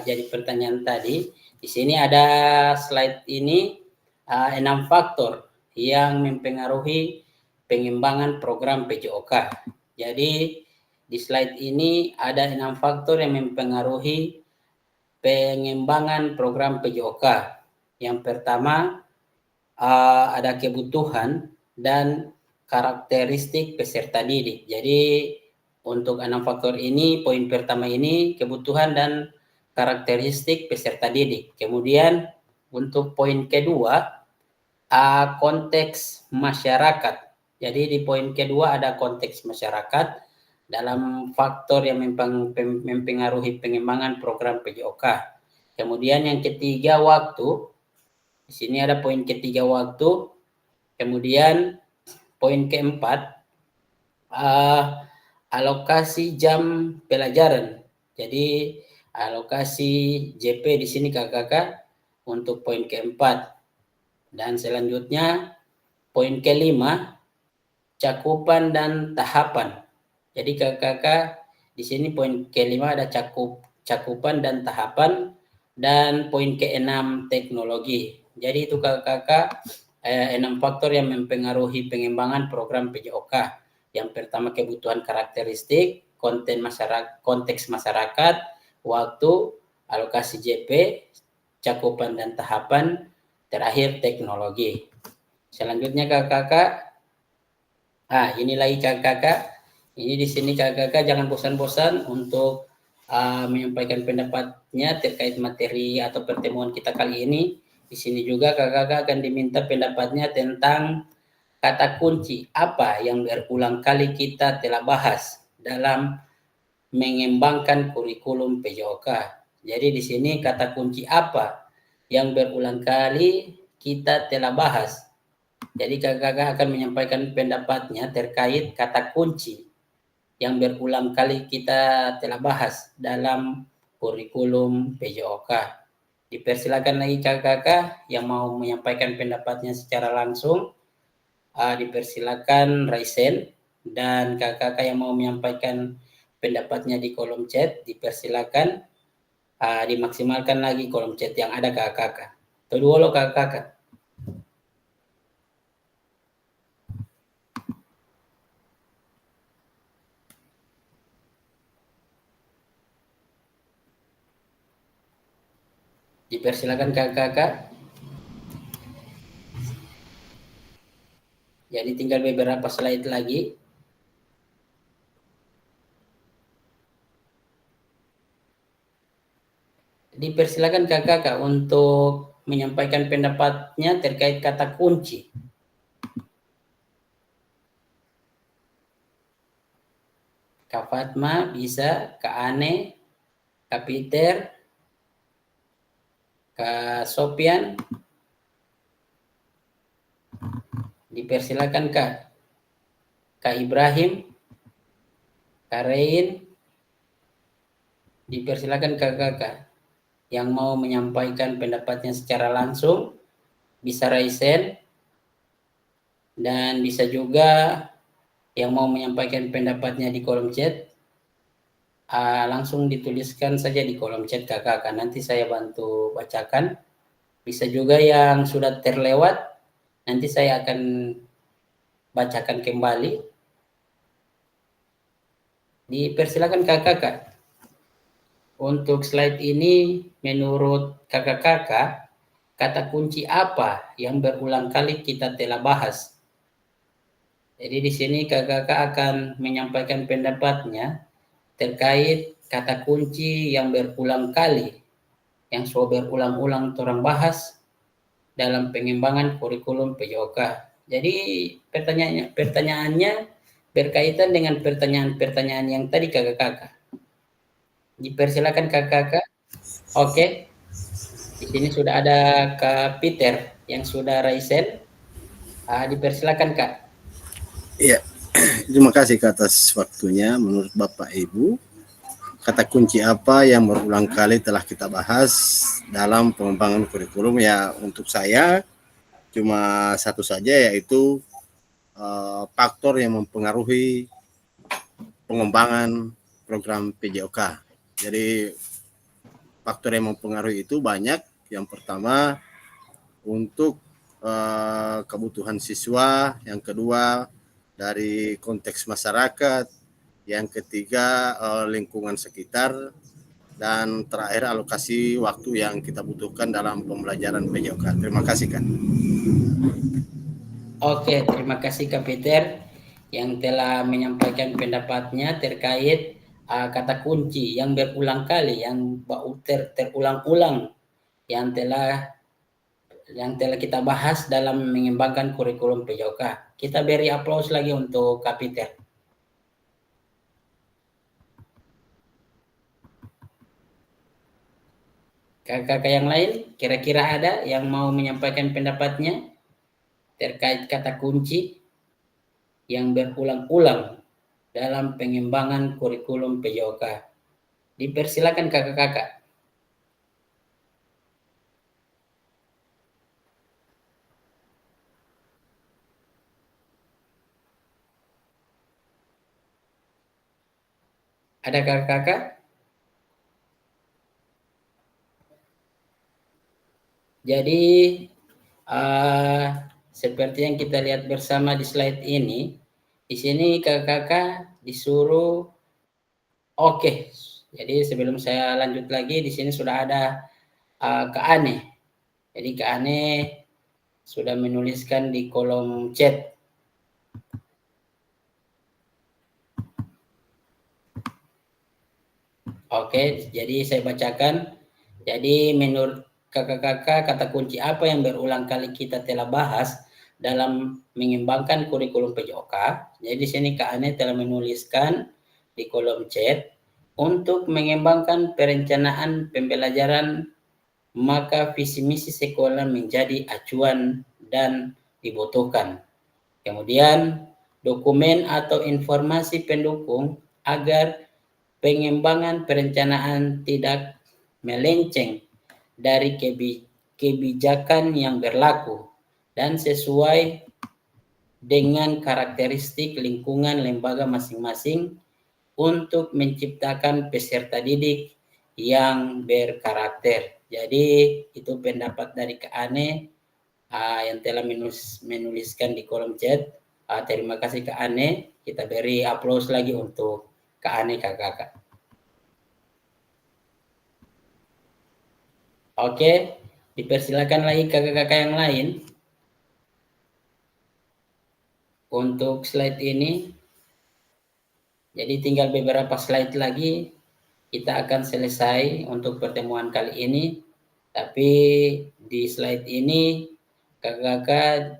jadi pertanyaan tadi, di sini ada slide ini 6 faktor yang mempengaruhi pengembangan program PJOK. Jadi di slide ini ada 6 faktor yang mempengaruhi pengembangan program PJOK. Yang pertama ada kebutuhan dan karakteristik peserta didik. Jadi untuk 6 faktor ini, poin pertama ini kebutuhan dan karakteristik peserta didik. Kemudian untuk poin kedua, konteks masyarakat. Jadi di poin kedua ada konteks masyarakat dalam faktor yang mempengaruhi pengembangan program PJOK. Kemudian yang ketiga, waktu. Di sini ada poin ketiga, waktu. Kemudian poin keempat, alokasi jam pelajaran. Jadi alokasi JP di sini kakak-kakak untuk poin keempat. Dan selanjutnya poin kelima, cakupan dan tahapan. Jadi kakak-kakak di sini poin kelima ada cakupan dan tahapan. Dan poin keenam, teknologi. Jadi itu kakak-kakak 6 faktor yang mempengaruhi pengembangan program PJOK. Yang pertama kebutuhan karakteristik, konteks masyarakat, waktu, alokasi JP, cakupan dan tahapan, terakhir teknologi. Selanjutnya kakak-kakak, ini lagi kakak-kakak, ini di sini kakak-kakak jangan bosan-bosan untuk menyampaikan pendapatnya terkait materi atau pertemuan kita kali ini. Di sini juga kakak-kakak akan diminta pendapatnya tentang kata kunci apa yang berulang kali kita telah bahas dalam mengembangkan kurikulum PJOK. Jadi di sini kata kunci apa yang berulang kali kita telah bahas. Jadi kakak-kakak akan menyampaikan pendapatnya terkait kata kunci yang berulang kali kita telah bahas dalam kurikulum PJOK. Dipersilakan lagi kakak-kakak yang mau menyampaikan pendapatnya secara langsung, dipersilakan Raisen, dan kakak-kakak yang mau menyampaikan pendapatnya di kolom chat, dipersilakan dimaksimalkan lagi kolom chat yang ada kakak-kakak. Itu dulu kakak-kakak. Dipersilakan kakak-kakak. Jadi tinggal beberapa slide lagi. Dipersilakan kakak-kakak untuk menyampaikan pendapatnya terkait kata kunci. Kak Fatma bisa, Kak Ane, Kak Peter, Kak Sopian. Dipersilakan Kak Ibrahim, Kak Rein. Dipersilakan kakak-kakak yang mau menyampaikan pendapatnya secara langsung, bisa Raisen, dan bisa juga yang mau menyampaikan pendapatnya di kolom chat, langsung dituliskan saja di kolom chat kakak-kakak, nanti saya bantu bacakan. Bisa juga yang sudah terlewat, nanti saya akan bacakan kembali. Dipersilakan kakak-kakak. Untuk slide ini, menurut kakak-kakak, kata kunci apa yang berulang kali kita telah bahas? Jadi di sini kakak-kakak akan menyampaikan pendapatnya terkait kata kunci yang berulang kali, yang sudah berulang-ulang orang bahas dalam pengembangan kurikulum PJOK. Jadi pertanyaannya berkaitan dengan pertanyaan-pertanyaan yang tadi kakak-kakak. Dipersilakan kakak-kakak. Oke. Di sini sudah ada Kak Peter yang sudah Raisen. Dipersilakan Kak. Iya, terima kasih Kak atas waktunya. Menurut Bapak Ibu, kata kunci apa yang berulang kali telah kita bahas dalam pengembangan kurikulum? Ya, untuk saya cuma satu saja, yaitu faktor yang mempengaruhi pengembangan program PJOK. Jadi faktor yang mempengaruhi itu banyak. Yang pertama untuk kebutuhan siswa, yang kedua dari konteks masyarakat, yang ketiga lingkungan sekitar, dan terakhir alokasi waktu yang kita butuhkan dalam pembelajaran PJOK. Terima kasih Kak. Oke, terima kasih Kak Peter yang telah menyampaikan pendapatnya terkait kata kunci yang berulang kali, yang terulang-ulang yang telah kita bahas dalam mengembangkan kurikulum PJOK. Kita beri aplaus lagi untuk Kak Peter. Kakak-kakak yang lain, kira-kira ada yang mau menyampaikan pendapatnya terkait kata kunci yang berulang-ulang dalam pengembangan kurikulum PJOK? Dipersilakan kakak-kakak. Ada kakak-kakak? Jadi seperti yang kita lihat bersama di slide ini, di sini kakak-kakak disuruh oke. Jadi sebelum saya lanjut lagi, di sini sudah ada Kak Ane. Jadi Kak Ane sudah menuliskan di kolom chat. Oke, jadi saya bacakan. Jadi menurut kakak-kakak, kata kunci apa yang berulang kali kita telah bahas dalam mengembangkan kurikulum PJOK? Jadi di sini Kak Ane telah menuliskan di kolom chat, untuk mengembangkan perencanaan pembelajaran, maka visi misi sekolah menjadi acuan dan dibutuhkan. Kemudian dokumen atau informasi pendukung agar pengembangan perencanaan tidak melenceng dari kebijakan yang berlaku dan sesuai dengan karakteristik lingkungan lembaga masing-masing untuk menciptakan peserta didik yang berkarakter. Jadi itu pendapat dari Kak Ane yang telah menuliskan di kolom chat. Terima kasih Kak Ane. Kita beri aplaus lagi untuk Kak Ane, kakak-kakak. Oke, dipersilakan lagi kakak-kakak yang lain. Untuk slide ini, jadi tinggal beberapa slide lagi, kita akan selesai untuk pertemuan kali ini. Tapi di slide ini, kakak-kakak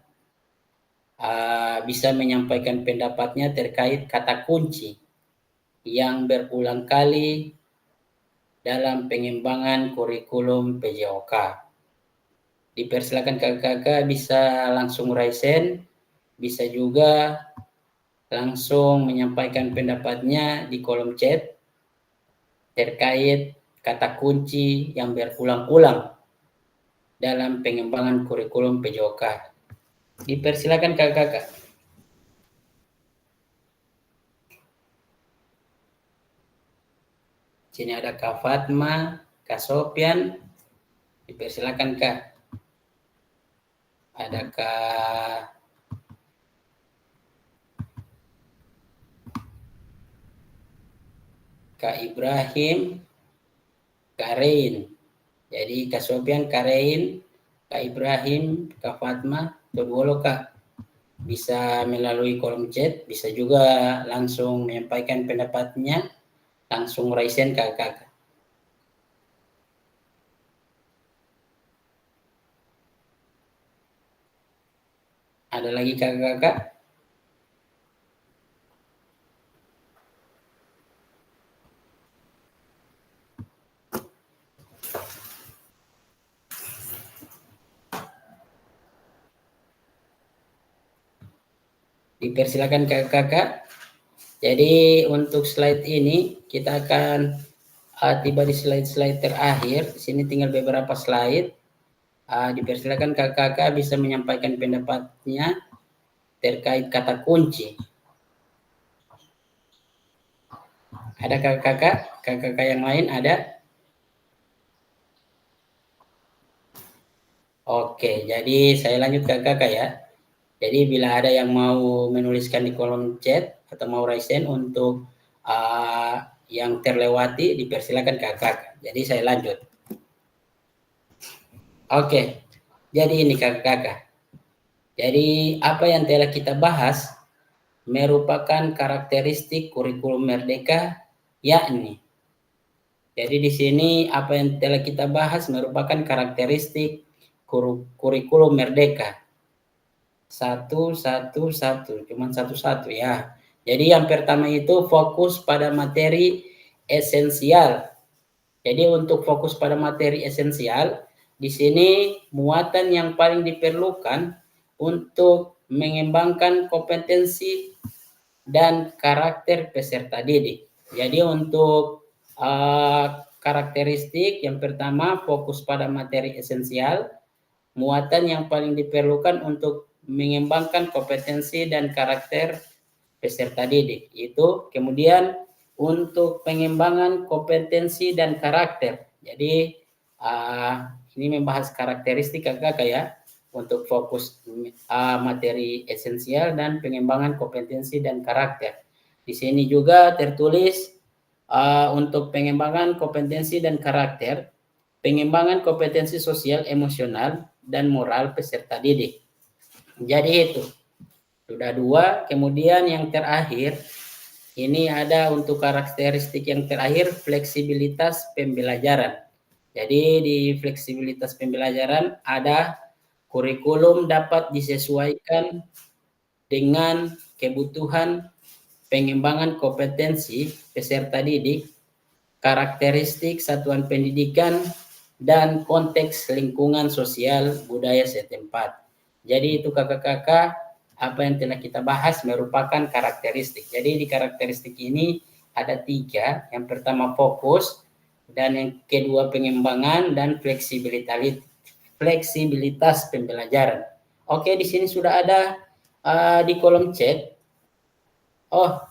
bisa menyampaikan pendapatnya terkait kata kunci yang berulang kali dalam pengembangan kurikulum PJOK. Dipersilakan kakak-kakak bisa langsung raise hand, bisa juga langsung menyampaikan pendapatnya di kolom chat terkait kata kunci yang berulang-ulang dalam pengembangan kurikulum PJOK. Dipersilakan kakak-kakak. Sini ada Kak Fatma, Kak Sofian, dipersilakan Kak. Ada Kak Ibrahim, Kak Rein. Jadi Kak Sofian, Kak Rein, Kak Ibrahim, Kak Fatma, kedua Kak. Bisa melalui kolom chat, bisa juga langsung menyampaikan pendapatnya, langsung raise hand kakak. Ada lagi kakak-kakak? Dipersilakan kakak-kakak. Jadi untuk slide ini kita akan tiba di slide-slide terakhir. Di sini tinggal beberapa slide. Dipersilakan kakak-kakak bisa menyampaikan pendapatnya terkait kata kunci. Ada kakak-kakak yang lain ada? Oke, jadi saya lanjut kakak-kakak ya. Jadi bila ada yang mau menuliskan di kolom chat atau mau raise hand untuk yang terlewati, dipersilakan kakak. Jadi saya lanjut. Oke, jadi ini kakak-kakak. Jadi apa yang telah kita bahas merupakan karakteristik kurikulum Merdeka, yakni. Jadi di sini apa yang telah kita bahas merupakan karakteristik kurikulum Merdeka. Cuman satu ya. Jadi yang pertama itu fokus pada materi esensial. Jadi untuk fokus pada materi esensial, di sini muatan yang paling diperlukan untuk mengembangkan kompetensi dan karakter peserta didik. Jadi untuk karakteristik yang pertama fokus pada materi esensial, muatan yang paling diperlukan untuk mengembangkan kompetensi dan karakter peserta didik. Itu kemudian untuk pengembangan kompetensi dan karakter. Jadi ini membahas karakteristik kakak ya. untuk fokus materi esensial dan pengembangan kompetensi dan karakter. Di sini juga tertulis untuk pengembangan kompetensi dan karakter, pengembangan kompetensi sosial, emosional, dan moral peserta didik. Jadi itu sudah 2. Kemudian yang terakhir, ini ada untuk karakteristik yang terakhir, fleksibilitas pembelajaran. Jadi di fleksibilitas pembelajaran ada kurikulum dapat disesuaikan dengan kebutuhan pengembangan kompetensi peserta didik, karakteristik satuan pendidikan, dan konteks lingkungan sosial budaya setempat. Jadi itu kakak-kakak, apa yang telah kita bahas merupakan karakteristik. Jadi di karakteristik ini ada 3. Yang pertama fokus, dan yang kedua pengembangan, dan fleksibilitas pembelajaran. Oke, di sini sudah ada di kolom chat. Oh,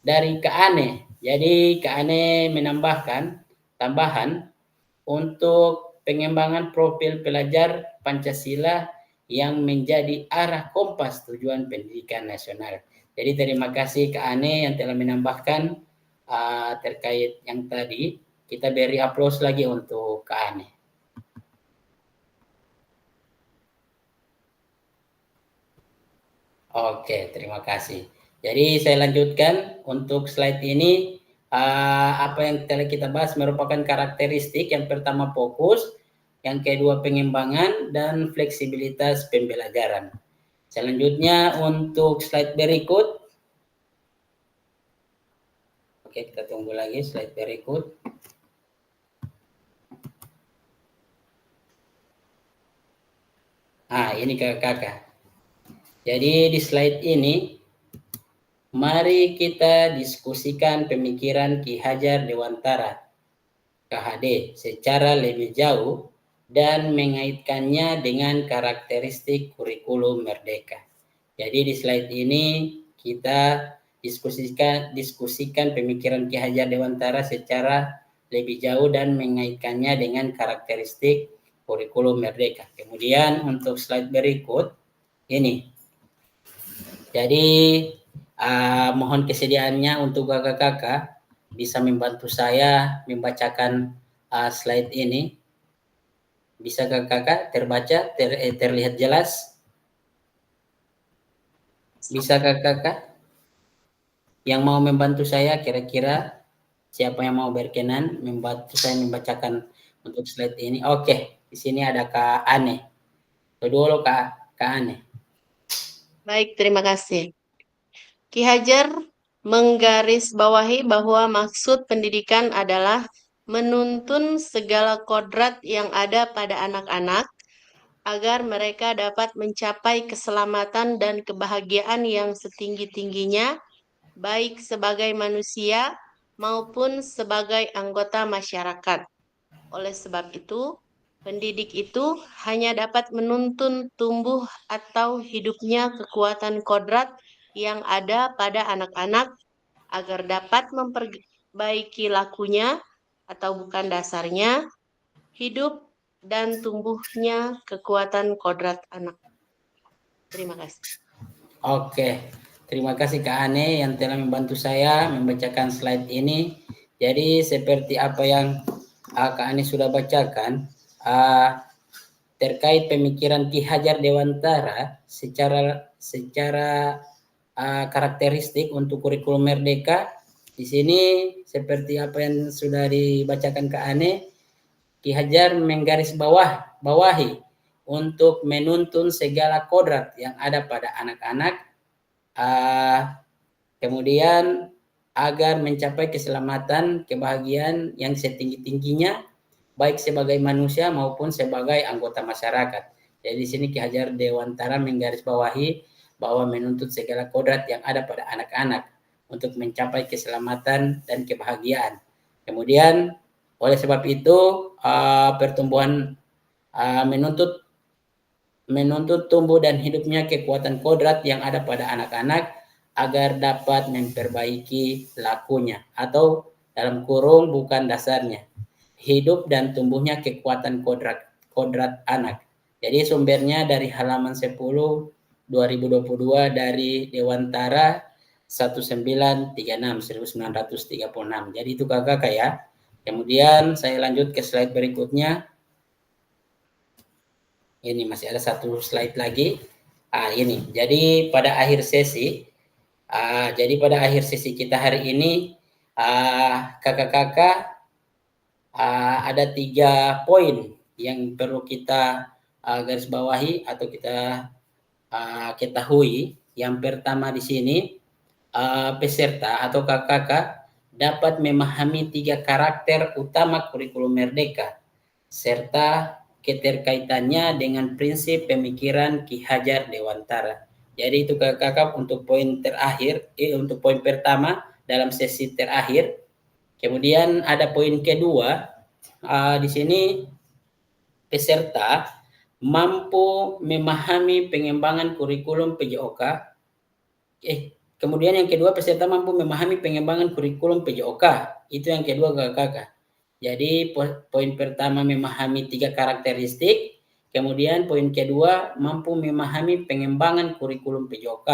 dari Kak Ane. Jadi Kak Ane menambahkan tambahan untuk pengembangan profil pelajar Pancasila yang menjadi arah kompas tujuan pendidikan nasional. Jadi terima kasih Kak Ane yang telah menambahkan terkait yang tadi. Kita beri aplaus lagi untuk Kak Ane. Oke, terima kasih. Jadi saya lanjutkan untuk slide ini. Apa yang telah kita bahas merupakan karakteristik. Yang pertama fokus, yang kedua pengembangan, dan fleksibilitas pembelajaran. Selanjutnya untuk slide berikut. Oke, kita tunggu lagi slide berikut. Ini kakak-kakak. Jadi di slide ini, mari kita diskusikan pemikiran Ki Hajar Dewantara, KHD, secara lebih jauh dan mengaitkannya dengan karakteristik kurikulum Merdeka. Jadi di slide ini kita diskusikan pemikiran Ki Hajar Dewantara secara lebih jauh dan mengaitkannya dengan karakteristik kurikulum Merdeka. Kemudian untuk slide berikut ini. Jadi mohon kesediaannya untuk kakak-kakak bisa membantu saya membacakan slide ini. Bisa kakak-kakak terbaca, terlihat jelas? Bisa kakak-kakak? Yang mau membantu saya kira-kira siapa yang mau berkenan membantu saya membacakan untuk slide ini? Oke, di sini ada Kak Ane. Dulu Kak Ane. Baik, terima kasih. Ki Hajar menggarisbawahi bahwa maksud pendidikan adalah menuntun segala kodrat yang ada pada anak-anak agar mereka dapat mencapai keselamatan dan kebahagiaan yang setinggi-tingginya, baik sebagai manusia maupun sebagai anggota masyarakat. Oleh sebab itu, pendidik itu hanya dapat menuntun tumbuh atau hidupnya kekuatan kodrat yang ada pada anak-anak agar dapat memperbaiki lakunya atau bukan dasarnya, hidup dan tumbuhnya kekuatan kodrat anak. Terima kasih. Oke, terima kasih Kak Ane yang telah membantu saya membacakan slide ini. Jadi seperti apa yang Kak Ane sudah bacakan, terkait pemikiran Ki Hajar Dewantara secara karakteristik untuk kurikulum Merdeka. Di sini seperti apa yang sudah dibacakan Kak Ane, Ki Hajar menggarisbawahi untuk menuntun segala kodrat yang ada pada anak-anak, kemudian agar mencapai keselamatan, kebahagiaan yang setinggi-tingginya, baik sebagai manusia maupun sebagai anggota masyarakat. Jadi di sini Ki Hajar Dewantara menggarisbawahi bahwa menuntut segala kodrat yang ada pada anak-anak untuk mencapai keselamatan dan kebahagiaan. Kemudian oleh sebab itu pertumbuhan menuntut tumbuh dan hidupnya kekuatan kodrat yang ada pada anak-anak agar dapat memperbaiki lakunya atau dalam kurung bukan dasarnya, hidup dan tumbuhnya kekuatan kodrat anak. Jadi sumbernya dari halaman 10 2022 dari Dewantara 1936. Jadi itu kakak ya. Kemudian saya lanjut ke slide berikutnya. Ini masih ada satu slide lagi. Ini. Jadi pada akhir sesi, kita hari ini, kakak-kakak, ada 3 poin yang perlu kita garis bawahi atau kita ketahui. Yang pertama di sini, peserta atau kakak-kakak dapat memahami 3 karakter utama kurikulum Merdeka serta keterkaitannya dengan prinsip pemikiran Ki Hajar Dewantara. Jadi itu kakak-kakak untuk poin terakhir, untuk poin pertama dalam sesi terakhir. Kemudian ada poin kedua, di sini peserta mampu memahami pengembangan kurikulum PJOK. Kemudian yang kedua, peserta mampu memahami pengembangan kurikulum PJOK. Itu yang kedua kakak-kakak. Jadi poin pertama memahami 3 karakteristik, kemudian poin kedua mampu memahami pengembangan kurikulum PJOK.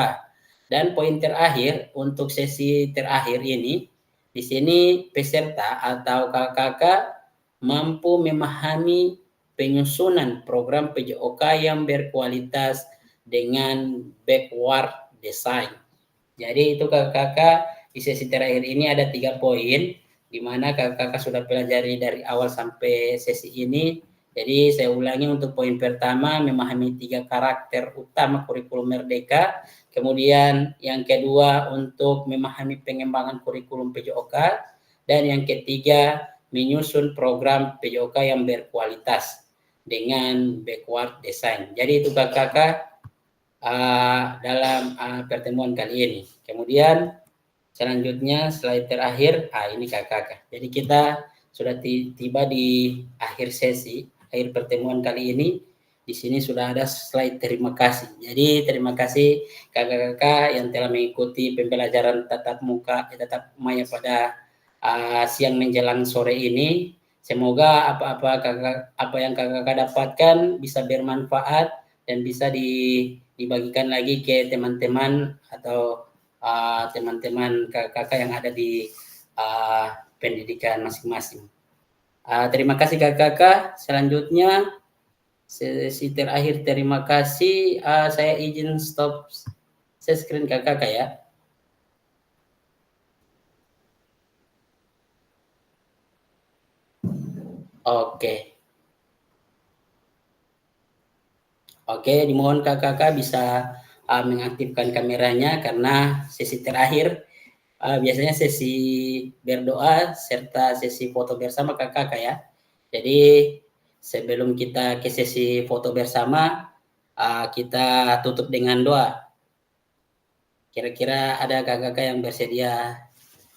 Dan poin terakhir untuk sesi terakhir ini, di sini peserta atau kakak-kakak mampu memahami penyusunan program PJOK yang berkualitas dengan backward design. Jadi itu kakak-kakak di sesi terakhir ini ada 3 poin, di mana kakak-kakak sudah pelajari dari awal sampai sesi ini. Jadi saya ulangi, untuk poin pertama memahami 3 karakter utama kurikulum Merdeka. Kemudian yang kedua untuk memahami pengembangan kurikulum PJOK. Dan yang ketiga menyusun program PJOK yang berkualitas dengan backward design. Jadi itu kakak-kakak dalam pertemuan kali ini. Kemudian selanjutnya slide terakhir, ini kakak-kakak. Jadi kita sudah tiba di akhir sesi, akhir pertemuan kali ini. Di sini sudah ada slide terima kasih. Jadi terima kasih kakak-kakak yang telah mengikuti pembelajaran tatap maya pada siang menjelang sore ini. Semoga apa yang kakak-kakak dapatkan bisa bermanfaat dan bisa dibagikan lagi ke teman-teman atau teman-teman kakak-kakak yang ada di pendidikan masing-masing. Terima kasih kakak-kakak. Selanjutnya sesi terakhir, terima kasih. Saya izin stop share screen kakak-kakak ya. Oke, dimohon kakak-kakak bisa mengaktifkan kameranya karena sesi terakhir biasanya sesi berdoa serta sesi foto bersama kakak-kakak ya. Jadi sebelum kita ke sesi foto bersama, kita tutup dengan doa. Kira-kira ada kakak-kakak yang bersedia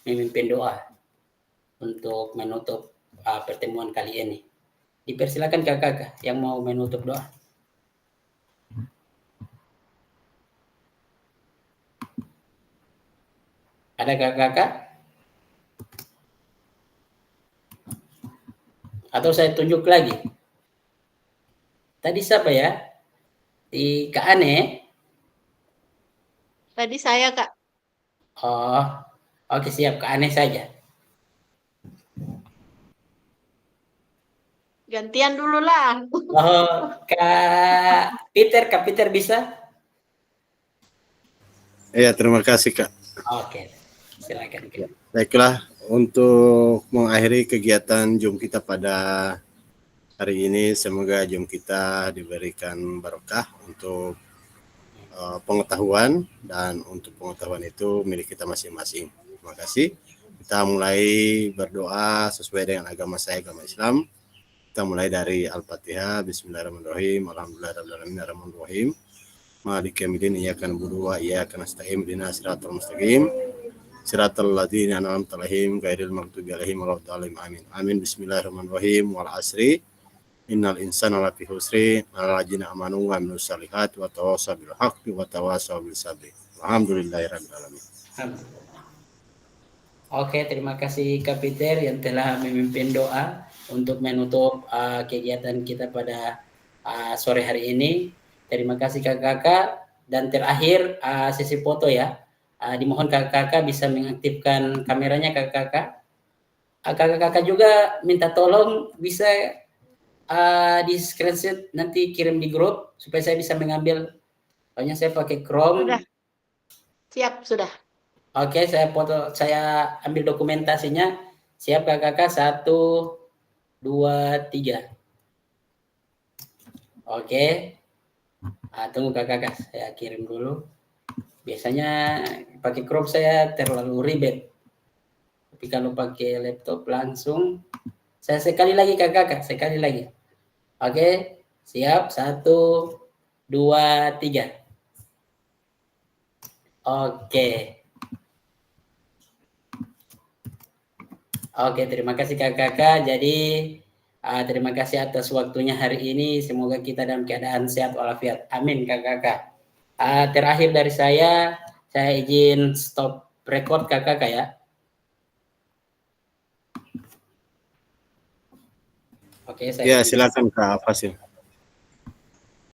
memimpin doa untuk menutup pertemuan kali ini? Dipersilakan kakak-kakak yang mau menutup doa. Ada kakak-kakak? Atau saya tunjuk lagi? Tadi siapa ya? Di Kak Ane? Tadi saya, Kak. Oh, oke siap. Kak Ane saja. Gantian dulu lah. Oh, Kak Peter bisa? Iya, terima kasih Kak. Oke, silakan. Baiklah, untuk mengakhiri kegiatan Zoom kita pada hari ini, semoga Zoom kita diberikan barokah untuk pengetahuan, dan untuk pengetahuan itu milik kita masing-masing. Terima kasih. Kita mulai berdoa sesuai dengan agama saya, agama Islam. Kita mulai dari Al-Fatihah. Bismillahirrahmanirrahim. Alhamdulillahirrahmanirrahim. Ar-Rahmanirrahim. Maliki yaumiddin. Iyyaka na'budu wa iyyaka nasta'in. Ihdinas siratal mustaqim. Siratal ladzina an'amta 'alaihim ghairil maghdubi 'alaihim waladdallin. Amin. Amin. Bismillahirrahmanirrahim. Wal 'asri. Innal insana lafi khusri alladzina amanu wa amilus solihati wa tawassaw bil haqqi wa tawassaw bis sabri. Alhamdulillahirabbil alamin. Oke, terima kasih Kak Peter yang telah memimpin doa untuk menutup kegiatan kita pada sore hari ini. Terima kasih kakak-kakak. Dan terakhir sesi foto ya. Dimohon kakak-kakak bisa mengaktifkan kameranya kakak-kakak. Kakak-kakak juga minta tolong bisa di screenshot nanti kirim di grup supaya saya bisa mengambil. Soalnya saya pakai Chrome. Sudah. Siap, sudah. Oke, saya ambil dokumentasinya. Siap kakak-kakak, 1, 2, 3. Oke. Tunggu kakak-kakak, saya kirim dulu. Biasanya pakai Chrome saya terlalu ribet. Tapi kalau pakai laptop langsung. Saya sekali lagi kakak-kakak, sekali lagi. Oke, siap. 1, 2, 3. Oke. Oke, terima kasih kakak-kakak. Jadi terima kasih atas waktunya hari ini. Semoga kita dalam keadaan sehat walafiat. Amin kakak-kakak. Terakhir dari saya izin stop record kakak-kakak ya. Oke, Ya, silakan Kak Fasil.